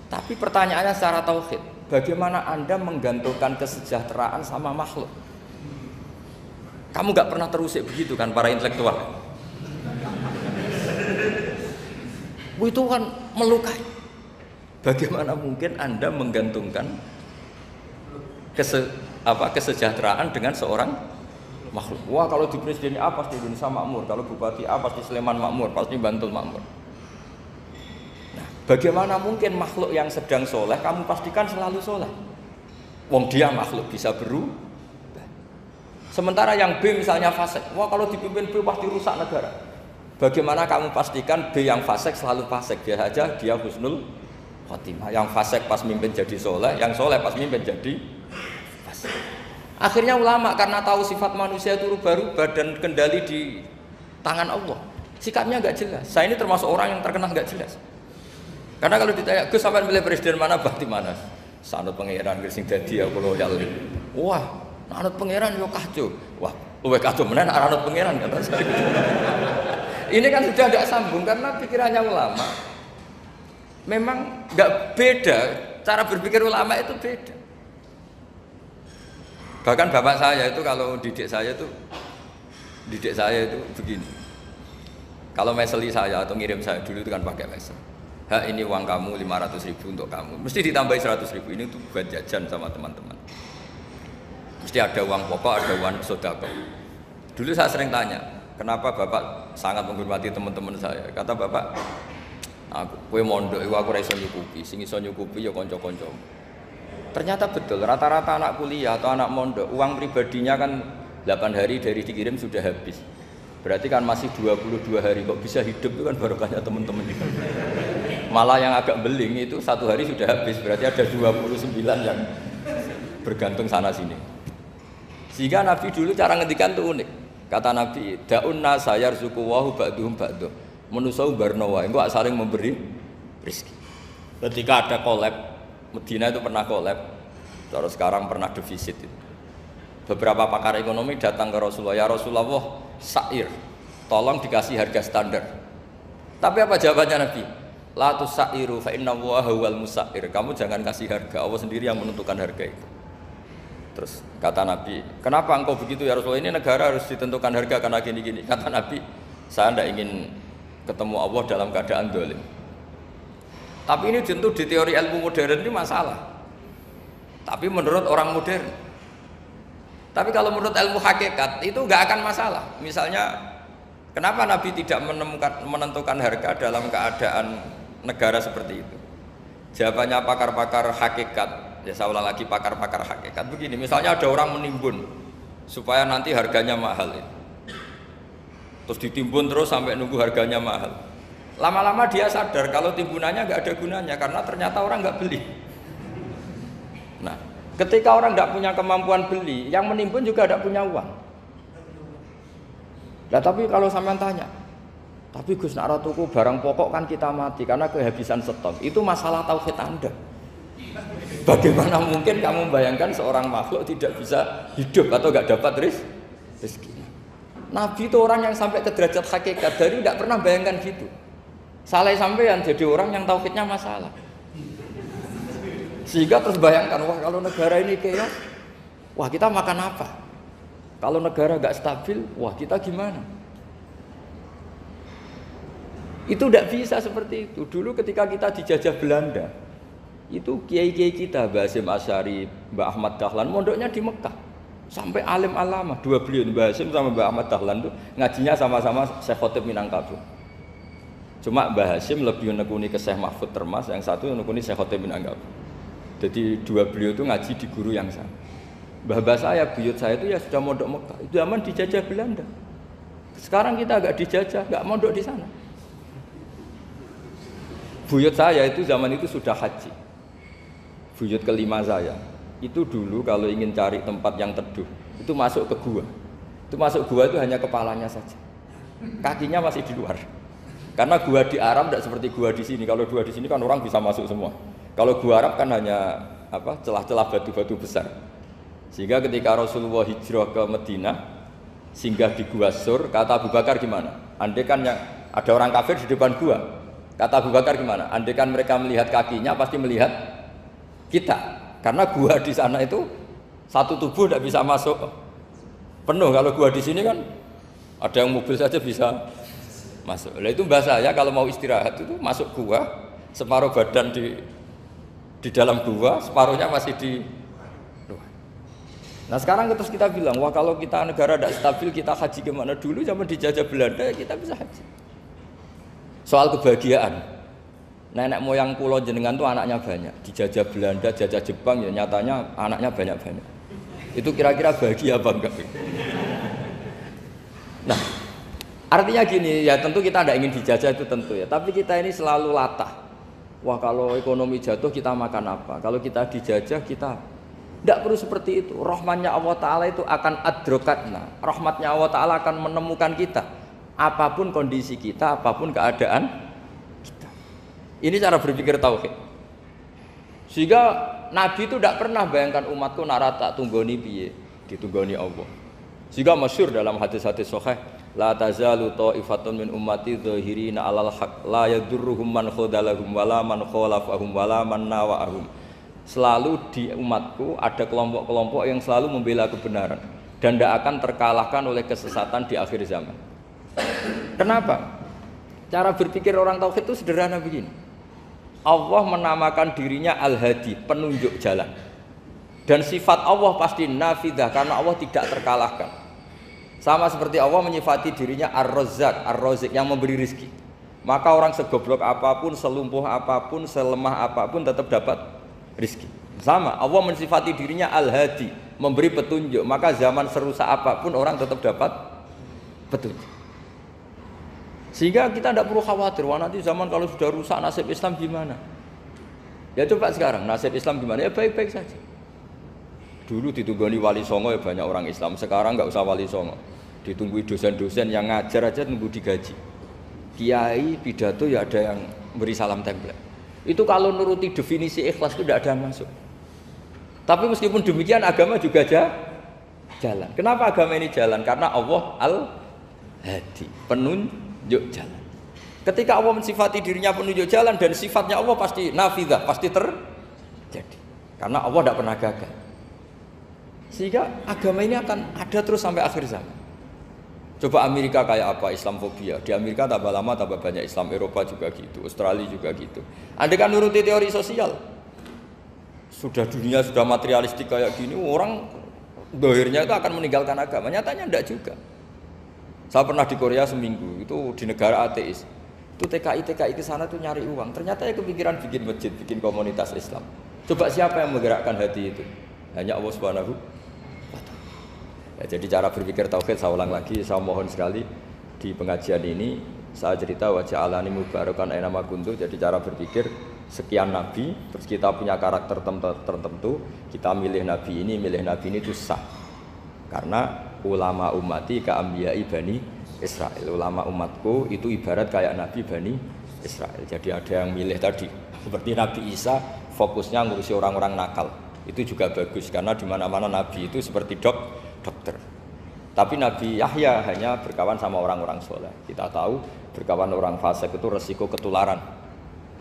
Tapi pertanyaannya secara tauhid, bagaimana Anda menggantungkan kesejahteraan sama makhluk? Kamu nggak pernah terusik begitu kan para intelektual? Itu kan melukai. Bagaimana mungkin Anda menggantungkan kesejahteraan dengan seorang makhluk? Wah kalau di presiden A pasti Indonesia makmur, kalau bupati A pasti Sleman makmur, pasti Bantul makmur. Nah, bagaimana mungkin makhluk yang sedang soleh kamu pastikan selalu soleh? Wong dia makhluk bisa berubah. Sementara yang B misalnya fasik, wah kalau dipimpin B pasti rusak negara. Bagaimana kamu pastikan B yang fasik selalu fasik? Dia saja dia husnul khotimah. Yang fasik pas mimpin jadi soleh, yang soleh pas mimpin jadi fasik. Akhirnya ulama karena tahu sifat manusia itu rubah-rubah dan kendali di tangan Allah, sikapnya nggak jelas. Saya ini termasuk orang yang terkenal nggak jelas. Karena kalau ditanya, Gus sampean pilih presiden mana, bakti mana? Sanut pangeran sing dadi aku loyal. Wah, anut pangeran yo kacau. Wah, luwe kacau menan anut pangeran kata saya. Ini kan sudah tidak sambung karena pikirannya ulama. Memang nggak beda, cara berpikir ulama itu beda. Bahkan bapak saya itu kalau didik saya itu begini. Kalau meseli saya atau ngirim saya dulu itu kan pakai mesel. Ini uang kamu 500.000 untuk kamu. Mesti ditambahi 100.000 ini tuh buat jajan sama teman-teman. Mesti ada uang pokok, ada uang sodako. Dulu saya sering tanya, kenapa bapak sangat menghormati teman-teman saya? Kata bapak, kowe mondok iku aku ora iso nyukupi, sing iso nyukupi ya kanca-kanca. Ternyata betul, rata-rata anak kuliah atau anak mondok, uang pribadinya kan 8 hari dari dikirim sudah habis. Berarti kan masih 22 hari, kok bisa hidup itu kan barokahnya teman-teman itu. Malah yang agak beling itu 1 hari sudah habis, berarti ada 29 yang bergantung sana sini. Sehingga Nabi dulu cara ngedikan tuh unik. Kata Nabi, da'unna sayarzuqu wahu ba'duhum ba'du. Manusa barno wae, engko saling memberi rezeki. Ketika ada collab, Medina itu pernah collab, terus sekarang pernah defisit. Beberapa pakar ekonomi datang ke Rasulullah, ya Rasulullah, sa'ir, tolong dikasih harga standar. Tapi apa jawabannya Nabi? La tusairu fa inna Allaha huwal musair. Kamu jangan kasih harga, Allah sendiri yang menentukan harga itu. Terus kata Nabi, kenapa engkau begitu ya Rasulullah? Ini negara harus ditentukan harga karena gini-gini. Kata Nabi, saya tidak ingin ketemu Allah dalam keadaan dolim. Tapi ini tentu di teori ilmu modern ini masalah. Tapi menurut orang modern. Tapi kalau menurut ilmu hakikat itu nggak akan masalah. Misalnya, kenapa Nabi tidak menentukan harga dalam keadaan negara seperti itu? Jawabannya pakar-pakar hakikat, ya saya ulang lagi pakar-pakar hakikat begini. Misalnya ada orang menimbun supaya nanti harganya mahal, terus ditimbun terus sampai nunggu harganya mahal. Lama-lama dia sadar kalau timbunannya nggak ada gunanya karena ternyata orang nggak beli. Nah, ketika orang tidak punya kemampuan beli, yang menimbun juga tidak punya uang. Nah, tapi kalau sampean tanya, tapi Gus nak tuku barang pokok kan kita mati karena kehabisan stok. Itu masalah tauhid Anda. Bagaimana mungkin kamu membayangkan seorang makhluk tidak bisa hidup atau nggak dapat rezeki? Nabi itu orang yang sampai ke derajat hakikat, dari tidak pernah bayangkan gitu. Saleh sampean jadi orang yang tauhidnya masalah. Sehingga terus bayangkan, wah kalau negara ini chaos, wah kita makan apa? Kalau negara nggak stabil, wah kita gimana? Itu tidak bisa seperti itu. Dulu ketika kita dijajah Belanda, itu kiai-kiai kita, Mbah Hasyim Asy'ari, Mbah Ahmad Dahlan, mondoknya di Mekah. Sampai alim alama, 2 beliau, Mbah Hasyim sama Mbah Ahmad Dahlan itu ngajinya sama-sama Syekh Khotib Minangkabau. Cuma Mbah Hasyim lebih menekuni ke Syekh Mahfud Termas, yang satu menekuni Syekh Khotib Minangkabau. Jadi 2 beliau itu ngaji di guru yang sama. Mbah saya, buyut saya itu ya sudah mondok Mekah. Itu zaman dijajah Belanda. Sekarang kita agak dijajah, nggak mondok di sana. Buyut saya itu zaman itu sudah haji. Buyut kelima saya itu dulu kalau ingin cari tempat yang teduh itu masuk ke gua. Itu masuk gua itu hanya kepalanya saja, kakinya masih di luar. Karena gua di Arab tidak seperti gua di sini. Kalau gua di sini kan orang bisa masuk semua. Kalau gua Arab kan hanya celah-celah batu-batu besar. Sehingga ketika Rasulullah hijrah ke Madinah, singgah di Gua Sur, kata Abu Bakar gimana? Andai kan yang ada orang kafir di depan gua, kata Abu Bakar gimana? Andai kan mereka melihat kakinya pasti melihat kita. Karena gua di sana itu satu tubuh tidak bisa masuk penuh. Kalau gua di sini kan ada yang mobil saja bisa masuk. Nah itu bahasa ya kalau mau istirahat itu masuk gua, separuh badan di dalam gua, separuhnya masih di luar. Nah sekarang terus kita bilang, wah kalau kita negara tidak stabil kita haji kemana? Dulu zaman dijajah Belanda ya kita bisa haji. Soal kebahagiaan, nenek moyang pulau jenengan tuh anaknya banyak. Dijajah Belanda, jajah Jepang ya nyatanya anaknya banyak-banyak. Itu kira-kira bahagia apa enggak? Nah artinya gini, ya tentu kita tidak ingin dijajah itu tentu ya. Tapi kita ini selalu latah. Wah kalau ekonomi jatuh kita makan apa? Kalau kita dijajah kita tidak perlu seperti itu. Rahmatnya Allah Ta'ala itu akan adrokatna. Rahmatnya Allah Ta'ala akan menemukan kita. Apapun kondisi kita, apapun keadaan kita. Ini cara berpikir tauhid. Sehingga Nabi itu tidak pernah bayangkan umatku narata tunggoni piye, ditunggoni Allah. Sehingga masyhur dalam hadis-hadis sahih, la tazalu ta'ifatun min ummati dzahirina 'alal haq la yadurruhum man khadalahum wala man khalafahum wala man nawa'ahum. Selalu di umatku ada kelompok-kelompok yang selalu membela kebenaran dan tidak akan terkalahkan oleh kesesatan di akhir zaman. Kenapa? Cara berpikir orang tauhid itu sederhana begini. Allah menamakan dirinya Al-Hadi, penunjuk jalan. Dan sifat Allah pasti nafidah karena Allah tidak terkalahkan. Sama seperti Allah menyifati dirinya Ar-Razzaq, Ar-Razik yang memberi rizki. Maka orang segoblok apapun, selumpuh apapun, selemah apapun tetap dapat rizki. Sama, Allah mensifati dirinya Al-Hadi, memberi petunjuk. Maka zaman serusak apapun orang tetap dapat petunjuk. Sehingga kita tidak perlu khawatir, wah nanti zaman kalau sudah rusak nasib Islam gimana? Ya coba sekarang nasib Islam gimana? Ya baik-baik saja. Dulu ditunggoni wali songo ya banyak orang Islam, sekarang nggak usah wali songo. Ditunggui dosen-dosen yang ngajar aja nunggu digaji. Kiai pidato ya ada yang beri salam tempel. Itu kalau nuruti definisi ikhlas itu tidak ada masuk. Tapi meskipun demikian agama juga jalan. Kenapa agama ini jalan? Karena Allah Al-Hadi, penunjuk jalan. Ketika Allah mensifati dirinya penunjuk jalan dan sifatnya Allah pasti nafidah, pasti terjadi. Karena Allah tidak pernah gagal. Sehingga agama ini akan ada terus sampai akhir zaman. Coba Amerika kayak apa, Islamfobia. Di Amerika tambah lama tambah banyak Islam, Eropa juga gitu, Australia juga gitu. Andai kan nuruti teori sosial, sudah dunia sudah materialistik kayak gini, orang dohirnya itu akan meninggalkan agama. Nyatanya enggak juga. Saya pernah di Korea seminggu, itu di negara ateis. Itu TKI ke sana tuh nyari uang. Ternyata ya kepikiran bikin masjid, bikin komunitas Islam. Coba siapa yang menggerakkan hati itu? Hanya Allah Subhanahu wa Ta'ala. Ya, jadi cara berpikir tauhid saya ulang lagi, saya mohon sekali di pengajian ini saya cerita wajah alani mubarakan aina ma kuntu. Jadi cara berpikir sekian nabi, terus kita punya karakter tertentu, kita milih nabi ini itu sah. Karena ulama ummati ka ambiyai bani Israel. Ulama umatku itu ibarat kayak nabi bani Israel. Jadi ada yang milih tadi seperti Nabi Isa fokusnya ngurusi orang-orang nakal. Itu juga bagus karena di mana-mana nabi itu seperti dokter. Tapi Nabi Yahya hanya berkawan sama orang-orang soleh. Kita tahu berkawan orang fasik itu resiko ketularan.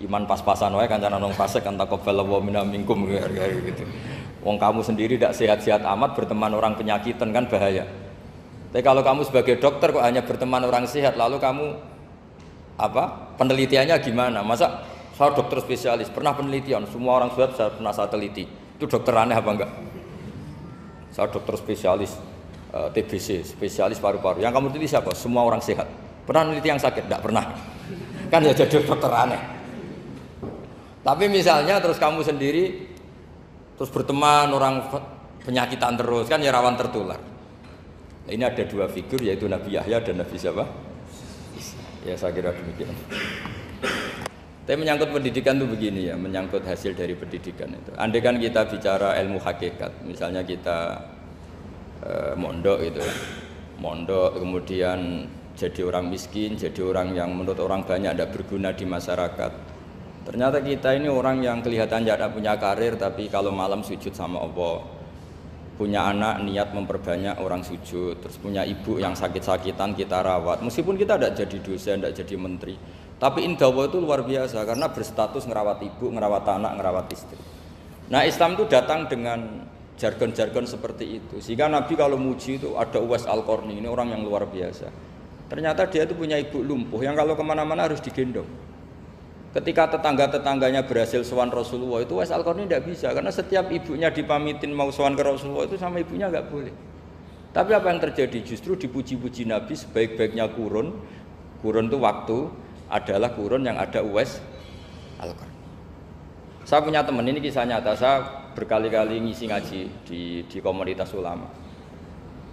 Iman pas-pasan wae kancane nang fasik kan taqabbalallahu minna minkum gitu. Wong kamu sendiri tidak sehat-sehat amat berteman orang penyakitan kan bahaya. Tapi kalau kamu sebagai dokter kok hanya berteman orang sehat, lalu kamu apa? Penelitiannya gimana? Masa saya dokter spesialis, pernah penelitian, semua orang sehat saya pernah saya teliti. Itu dokter aneh apa enggak? Saya dokter spesialis TBC, spesialis paru-paru. Yang kamu teliti siapa? Semua orang sehat. Pernah meneliti yang sakit? Tidak pernah. Kan ya jadi dokter aneh. Tapi misalnya terus kamu sendiri terus berteman orang penyakitan terus, kan ya rawan tertular. Nah, ini ada dua figur yaitu Nabi Yahya dan Nabi siapa? Ya saya kira demikian. Tapi menyangkut pendidikan itu begini ya, menyangkut hasil dari pendidikan itu. Andai kan kita bicara ilmu hakikat, misalnya kita mondok gitu, mondok kemudian jadi orang miskin, jadi orang yang menurut orang banyak tidak berguna di masyarakat. Ternyata kita ini orang yang kelihatan tidak punya karir, tapi kalau malam sujud sama Allah. Punya anak niat memperbanyak orang sujud, terus punya ibu yang sakit-sakitan kita rawat. Meskipun kita tidak jadi dosen, tidak jadi menteri, tapi indah Allah itu luar biasa karena berstatus ngerawat ibu, ngerawat anak, ngerawat istri. Nah Islam itu datang dengan jargon-jargon seperti itu. Sehingga Nabi kalau muji itu ada Uwais Al-Qarni, ini orang yang luar biasa. Ternyata dia itu punya ibu lumpuh yang kalau kemana-mana harus digendong. Ketika tetangga-tetangganya berhasil sowan Rasulullah itu Uwais Al-Qarni tidak bisa karena setiap ibunya dipamitin mau sowan ke Rasulullah itu sama ibunya nggak boleh. Tapi apa yang terjadi? Justru dipuji-puji Nabi sebaik-baiknya kurun itu waktu adalah kurun yang ada Uwais Al-Qarni. Saya punya teman, ini kisah nyata, saya berkali-kali ngisi ngaji di komunitas ulama.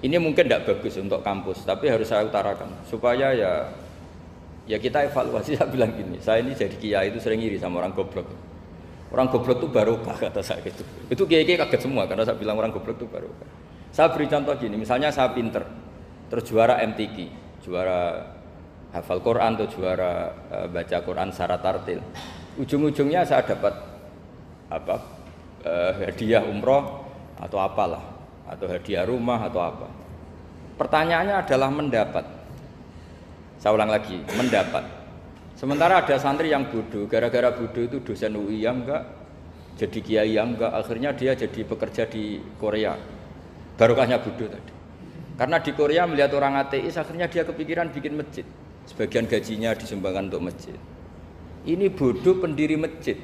Ini mungkin tidak bagus untuk kampus, tapi harus saya utarakan supaya ya kita evaluasi. Saya bilang gini, saya ini jadi kiai itu sering iri sama orang goblok. Orang goblok itu barokah kata saya gitu. Itu kiai kaget semua karena saya bilang orang goblok itu barokah. Saya beri contoh gini, misalnya saya pinter, terus juara MTQ, juara hafal Quran atau juara baca Quran syarat tartil. Ujung-ujungnya saya dapat hadiah umroh atau apalah, atau hadiah rumah atau apa. Pertanyaannya adalah mendapat. Saya ulang lagi, mendapat. Sementara ada santri yang bodoh, gara-gara bodoh itu dosen UI yang enggak, jadi kiai yang enggak, akhirnya dia jadi bekerja di Korea. Barokahnya bodoh tadi. Karena di Korea melihat orang ateis, akhirnya dia kepikiran bikin masjid. Sebagian gajinya disumbangkan untuk masjid. Ini bodoh pendiri masjid.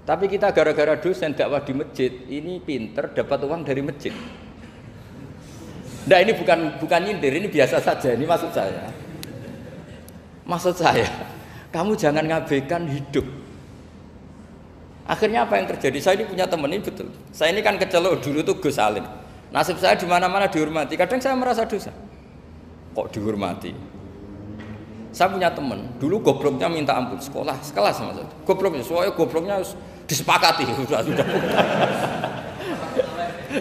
Tapi kita gara-gara dosen dakwah di masjid, ini pinter dapat uang dari masjid. Nah ini bukan nyindir, ini biasa saja, ini maksud saya. Maksud saya, kamu jangan ngabaikan hidup. Akhirnya apa yang terjadi? Saya ini punya teman ini betul. Saya ini kan kecelok dulu tuh Gus Alim. Nasib saya di mana-mana dihormati. Kadang saya merasa dosa. Kok dihormati? Saya punya teman, dulu gobloknya minta ampun, sekolah, sekelas sama saya. Gobloknya, soalnya gobloknya disepakati, sudah.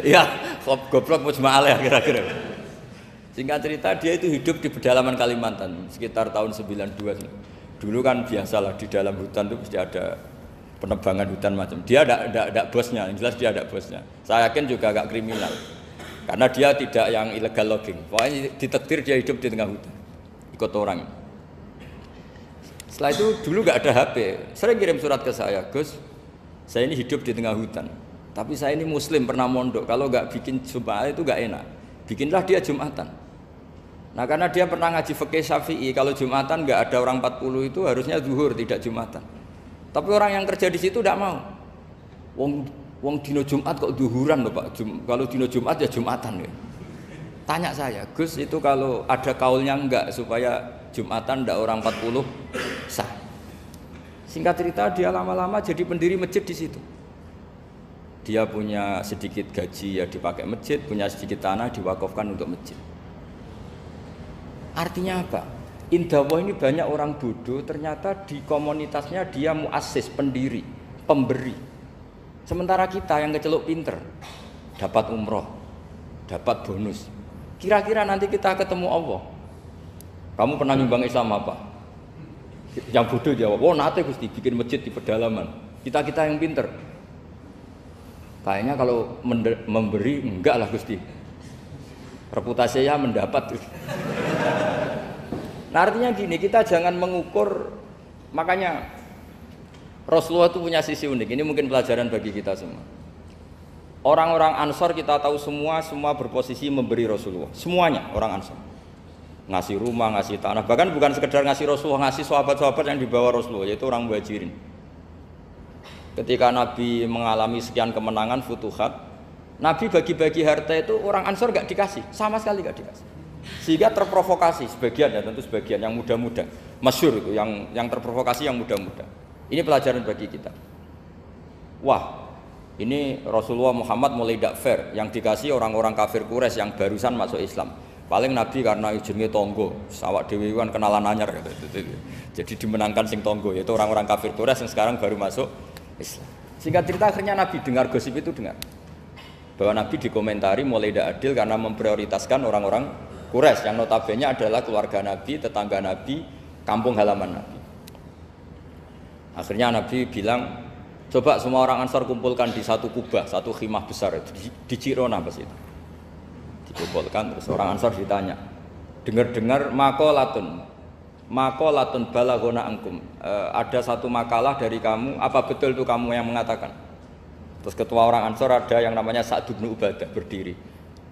Ya, goblok mujma'al ya kira-kira. Singkat cerita dia itu hidup di pedalaman Kalimantan sekitar tahun 92. Dulu kan biasalah di dalam hutan itu pasti ada penebangan hutan macam. Dia ada bosnya, yang jelas dia ada bosnya. Saya yakin juga agak kriminal. Karena dia tidak yang illegal logging. Pokoknya ditakdir dia hidup di tengah hutan. Ikut orang. Setelah itu dulu nggak ada HP, sering kirim surat ke saya, Gus, saya ini hidup di tengah hutan, tapi saya ini Muslim pernah mondok, kalau nggak bikin Jumat itu nggak enak, bikinlah dia Jumatan. Nah karena dia pernah ngaji fikih Syafi'i, kalau Jumatan nggak ada orang 40 itu harusnya zuhur tidak Jumatan. Tapi orang yang kerja di situ tidak mau. Wong dino Jumat kok zuhuran loh Pak, kalau dino Jumat ya Jumatan ya. Tanya saya, Gus itu kalau ada kaulnya enggak supaya Jumatan ndak orang 40 sah. Singkat cerita dia lama-lama jadi pendiri masjid di situ. Dia punya sedikit gaji ya dipakai masjid, punya sedikit tanah diwakafkan untuk masjid. Artinya apa? Indawa ini banyak orang bodoh, ternyata di komunitasnya dia muassis, pendiri, pemberi. Sementara kita yang keceluk pinter, dapat umroh, dapat bonus. Kira-kira nanti kita ketemu Allah. Kamu pernah nyumbang Islam apa? Yang bodoh jawab, oh nate Gusti bikin masjid di pedalaman. Kita yang pinter. Kayaknya kalau memberi enggak lah Gusti. Reputasinya mendapat. Nah artinya gini, kita jangan mengukur, makanya Rasulullah itu punya sisi unik. Ini mungkin pelajaran bagi kita semua. Orang-orang Ansor kita tahu semua berposisi memberi Rasulullah. Semuanya orang Ansor. Ngasih rumah, ngasih tanah, bahkan bukan sekedar ngasih Rasulullah, ngasih sahabat-sahabat yang dibawa Rasulullah, yaitu orang Muhajirin. Ketika Nabi mengalami sekian kemenangan, futuhat, Nabi bagi-bagi harta itu orang Ansor gak dikasih, sama sekali gak dikasih. Sehingga terprovokasi sebagian, ya tentu sebagian yang muda-muda, masyhur itu, yang terprovokasi yang muda-muda. Ini pelajaran bagi kita. Wah, ini Rasulullah Muhammad mulai tidak fair, yang dikasih orang-orang kafir Quraisy yang barusan masuk Islam. Paling Nabi karena jenenge tonggo, sawak dhewe kan kenalan anyar gitu. Jadi dimenangkan sing tonggo, yaitu orang-orang kafir Quraisy yang sekarang baru masuk Islam. Singkat cerita akhirnya Nabi dengar gosip itu, dengar bahwa Nabi dikomentari mulai tidak adil karena memprioritaskan orang-orang Quraisy yang notabene adalah keluarga Nabi, tetangga Nabi, kampung halaman Nabi. Akhirnya Nabi bilang, coba semua orang Ansar kumpulkan di satu kubah, satu khimah besar di Jirona pas itu. Dikumpulkan, terus orang Ansar ditanya, dengar-dengar makolatun balagona angkum, ada satu makalah dari kamu, apa betul itu kamu yang mengatakan? Terus ketua orang Ansar ada yang namanya Sa'd bin Ubadah berdiri,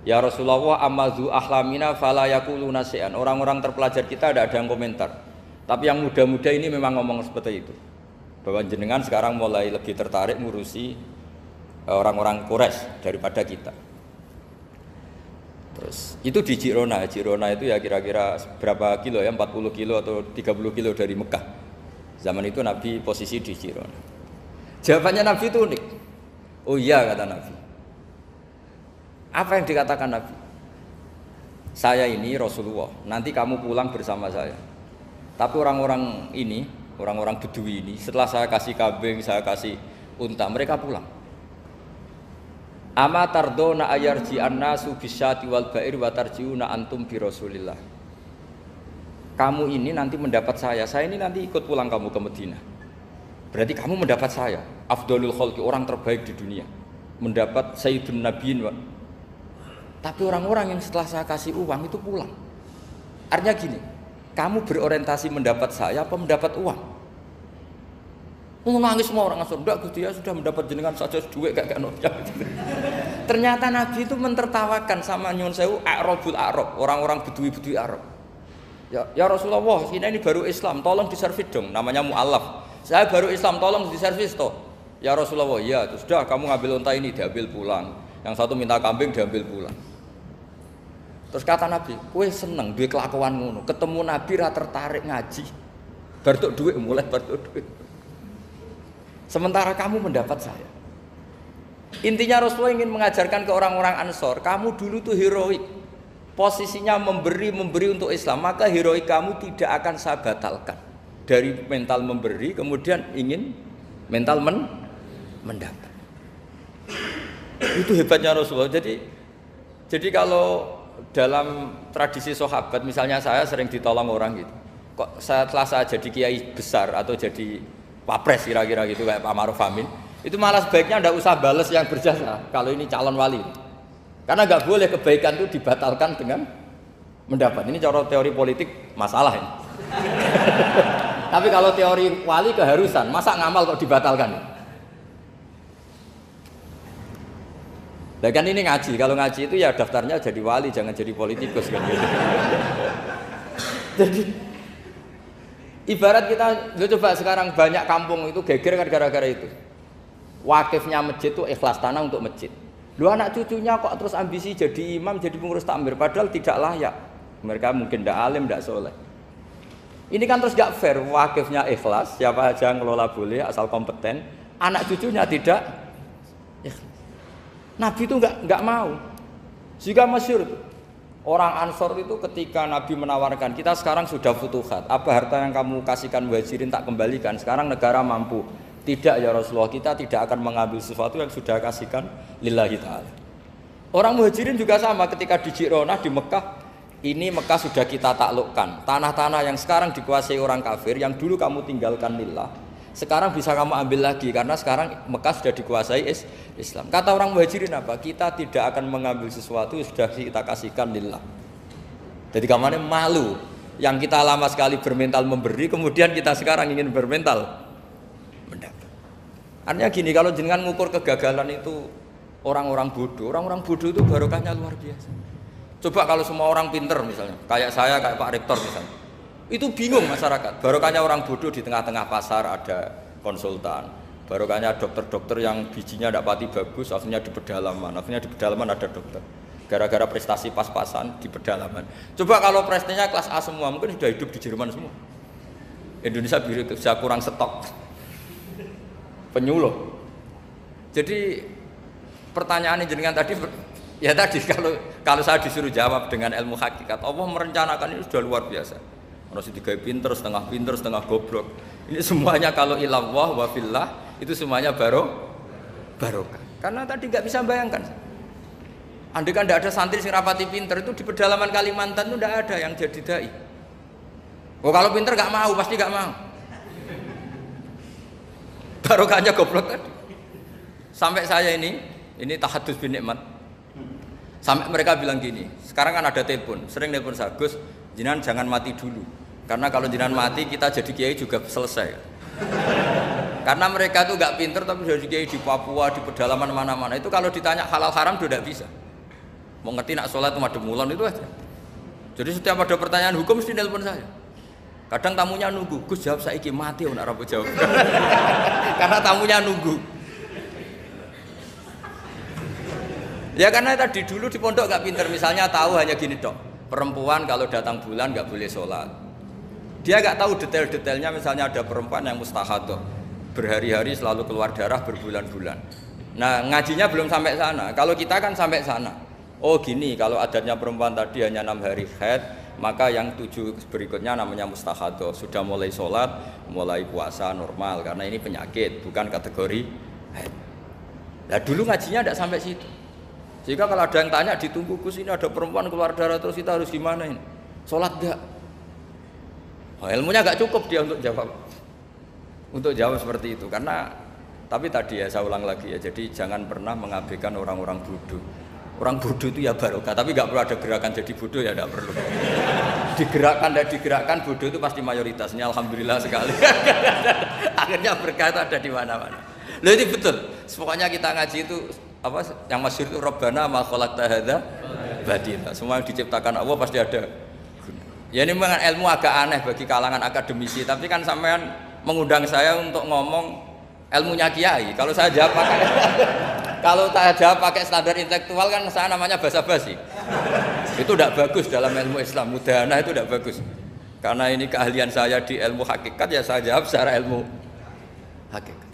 ya Rasulullah amazu ahlamina fala yaquluna syai'an. Orang-orang terpelajar kita ada yang komentar, tapi yang muda-muda ini memang ngomong seperti itu, bahwa jenengan sekarang mulai lebih tertarik ngurusi orang-orang Quraisy daripada kita. Terus itu di Jirona itu ya kira-kira berapa kilo ya, 40 kilo atau 30 kilo dari Mekah. Zaman itu Nabi posisi di Jirona. Jawabannya Nabi itu unik. Oh iya, kata Nabi. Apa yang dikatakan Nabi? Saya ini Rasulullah, nanti kamu pulang bersama saya. Tapi orang-orang ini, orang-orang Bedui ini, setelah saya kasih kambing, saya kasih unta, mereka pulang. Ama tardona ayarji annasu bisyati wal ba'ir wa tarjiuna antum bi Rasulillah. Kamu ini nanti mendapat saya ini nanti ikut pulang kamu ke Madinah. Berarti kamu mendapat saya, afdalul khalqi, orang terbaik di dunia. Mendapat sayyidun nabiyyin. Tapi orang-orang yang setelah saya kasih uang itu pulang. Artinya gini, kamu berorientasi mendapat saya apa mendapat uang? Nangis semua orang Ansor, enggak Gusti ya sudah mendapat jenengan saja duit gak nolak. Ternyata Nabi itu mentertawakan sama nyuwun sewu A'rabul A'rab, orang-orang Bedui Arab. Ya Rasulullah, ini baru Islam, tolong diservis dong, namanya mu'allaf. Saya baru Islam, tolong diservis toh. Ya Rasulullah, ya sudah kamu ngambil unta ini diambil pulang. Yang satu minta kambing diambil pulang. Terus kata Nabi, kowe seneng duwe kelakuan ngono, ketemu Nabi ra tertarik ngaji. Bar tuk duit mulai bar tuk duit. Sementara kamu mendapat saya. Intinya Rasulullah ingin mengajarkan ke orang-orang Ansor, kamu dulu tuh heroik. posisinya memberi untuk Islam, maka heroik kamu tidak akan saya batalkan. Dari mental memberi kemudian ingin mental mendapat. Itu hebatnya Rasulullah. Jadi kalau dalam tradisi sahabat, misalnya saya sering ditolong orang gitu. Kok setelah saya jadi kiai besar atau jadi wapres kira-kira gitu kayak Pak Maruf Amin, itu malah sebaiknya tidak usah balas yang berjasa kalau ini calon wali. Karena nggak boleh kebaikan itu dibatalkan dengan mendapat. Ini cara teori politik masalah ini. Tapi kalau teori wali keharusan, masa ngamal kok dibatalkan? Nah kan ini ngaji, kalau ngaji itu ya daftarnya jadi wali, jangan jadi politikus kan gitu. Jadi ibarat kita coba sekarang banyak kampung itu geger kan gara-gara itu. Wakifnya masjid itu ikhlas tanah untuk masjid. Lu anak cucunya kok terus ambisi jadi imam, jadi pengurus takmir, padahal tidak layak. Mereka mungkin tidak alim, tidak soleh. Ini kan terus gak fair. Wakifnya ikhlas, siapa aja ngelola boleh asal kompeten. Anak cucunya tidak. Nabi itu nggak mau. Jika masyhur orang Ansor itu ketika Nabi menawarkan, kita sekarang sudah futuhat, apa harta yang kamu kasihkan muhajirin tak kembalikan? Sekarang negara mampu. Tidak ya Rasulullah, kita tidak akan mengambil sesuatu yang sudah kasihkan lillahi ta'ala. Orang muhajirin juga sama ketika di Ji'ronah di Mekah. Ini Mekah sudah kita taklukkan. Tanah-tanah yang sekarang dikuasai orang kafir, yang dulu kamu tinggalkan lillah, sekarang bisa kamu ambil lagi karena sekarang Mekah sudah dikuasai Islam. Kata orang muhajirin apa? Kita tidak akan mengambil sesuatu yang sudah kita kasihkan lillah. Jadi kamarnya malu. Yang kita lama sekali bermental memberi, kemudian kita sekarang ingin bermental mendapat. Artinya gini, kalau jenengan ngukur kegagalan itu orang-orang bodoh itu barokahnya luar biasa. Coba kalau semua orang pinter misalnya, kayak saya, kayak Pak Rektor misalnya, itu bingung masyarakat. Barokahnya orang bodoh di tengah-tengah pasar ada konsultan, barokahnya dokter-dokter yang bijinya tidak pati bagus, akhirnya di pedalaman ada dokter. Gara-gara prestasi pas-pasan di pedalaman. Coba kalau prestasinya kelas A semua, mungkin sudah hidup di Jerman semua. Indonesia bisa kurang stok penyuluh. Jadi pertanyaan jenengan tadi, ya tadi kalau saya disuruh jawab dengan ilmu hakikat, Allah merencanakan ini sudah luar biasa. Harus digawe pinter, setengah goblok. Ini semuanya kalau ilallah wa fillah itu semuanya barokah. Karena tadi nggak bisa bayangkan. Andai kan tidak ada santri sing rapati pinter, itu di pedalaman Kalimantan itu tidak ada yang jadi dai. Oh kalau pinter nggak mau, pasti nggak mau. Barokahnya goblok tadi. Sampai saya ini tahadus bin nikmat. Sampai mereka bilang gini, sekarang kan ada telepon, sering telepon saya, Gus, jenengan jangan mati dulu. Karena kalau jenengan mati kita jadi kiai juga selesai. Karena mereka tuh nggak pinter tapi jadi kiai di Papua, di pedalaman mana-mana. Itu kalau ditanya halal haram sudah tidak bisa. Mau ngerti nak sholat madem mulon itu aja. Jadi setiap ada pertanyaan hukum mesti telepon saya. Kadang tamunya nunggu, Gus jawab saiki mati nak rabu jawab. Karena tamunya nunggu. Ya karena tadi dulu di pondok gak pinter, misalnya tahu hanya gini dok, perempuan kalau datang bulan gak boleh sholat. Dia gak tahu detail-detailnya, misalnya ada perempuan yang mustahadah, berhari-hari selalu keluar darah berbulan-bulan. Nah ngajinya belum sampai sana, kalau kita kan sampai sana. Oh gini, kalau adatnya perempuan tadi hanya 6 hari haid, maka yang 7 berikutnya namanya mustahadah, sudah mulai sholat, mulai puasa normal, karena ini penyakit, bukan kategori haid. Nah dulu ngajinya tidak sampai situ. Jika kalau ada yang tanya ditunggu, Gus ini ada perempuan keluar darah terus kita harus gimana ini? Sholat enggak? Oh, ilmunya enggak cukup dia untuk jawab. Untuk jawab seperti itu karena tapi tadi ya saya ulang lagi ya, jadi jangan pernah mengabaikan orang-orang bodoh. Orang bodoh itu ya barokah, tapi enggak perlu ada gerakan jadi bodoh ya enggak perlu. Digerakkan bodoh itu pasti mayoritasnya alhamdulillah sekali. Akhirnya berkah itu ada di mana-mana. Loh ini betul. Pokoknya kita ngaji itu apa yang masyhur itu Rabbana ma khalaqta hadza batila. Semua yang diciptakan Allah pasti ada. Ya ini memang ilmu agak aneh bagi kalangan akademisi, tapi kan sampean mengundang saya untuk ngomong ilmunya kiai. Kalau saya jawab pakai standar intelektual kan saya namanya basa-basi. Itu tidak bagus dalam ilmu Islam. Mudahana itu tidak bagus. Karena ini keahlian saya di ilmu hakikat ya saya jawab secara ilmu hakikat.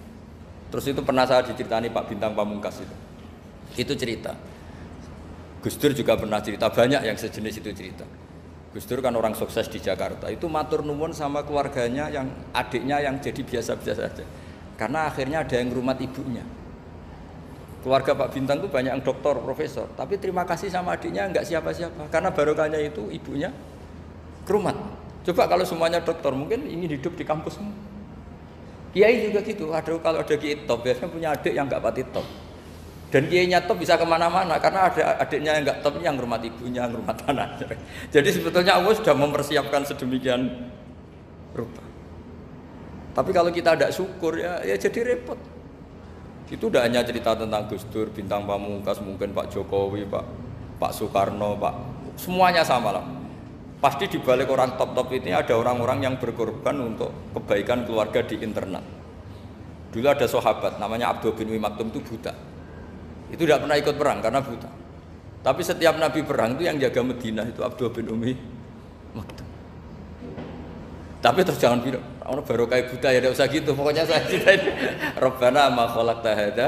Terus itu pernah saya diceritani Pak Bintang Pamungkas itu cerita Gus Dur juga pernah cerita, banyak yang sejenis itu cerita. Gus Dur kan orang sukses di Jakarta, itu matur nuwun sama keluarganya yang adiknya yang jadi biasa-biasa saja. Karena akhirnya ada yang ngrumat ibunya. Keluarga Pak Bintang itu banyak yang doktor, profesor, tapi terima kasih sama adiknya enggak siapa-siapa. Karena barokahnya itu ibunya kerumat. Coba kalau semuanya dokter, mungkin ingin hidup di kampusmu. Kiai juga gitu, kalau ada kiai top, biasanya punya adik yang enggak pati top. Dan kiainya top bisa kemana-mana, karena ada adiknya yang enggak top, yang ngurmat ibunya, ngurmat anaknya. Jadi sebetulnya Allah sudah mempersiapkan sedemikian rupa. Tapi kalau kita tidak syukur ya jadi repot. Itu udah hanya cerita tentang Gus Dur, Bintang Pamungkas, mungkin Pak Jokowi, Pak Soekarno, semuanya sama lah. Pasti di balik orang top-top ini ada orang-orang yang berkorban untuk kebaikan keluarga di internal. Dulu ada sahabat namanya Abdul bin Umi Maktum itu buta. Itu tidak pernah ikut perang karena buta. Tapi setiap Nabi perang itu yang jaga Madinah itu Abdul bin Umi Maktum. Tapi terus jangan bilang orang barokah buta ya tidak usah gitu. Pokoknya saya ceritain Rabbana ma khalaqta hadza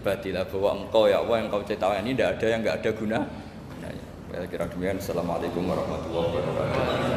batila, bahwa engkau ya Allah yang kau ciptakan ini tidak ada yang enggak ada gunanya. Ya, kira demikian. Assalamualaikum warahmatullahi wabarakatuh.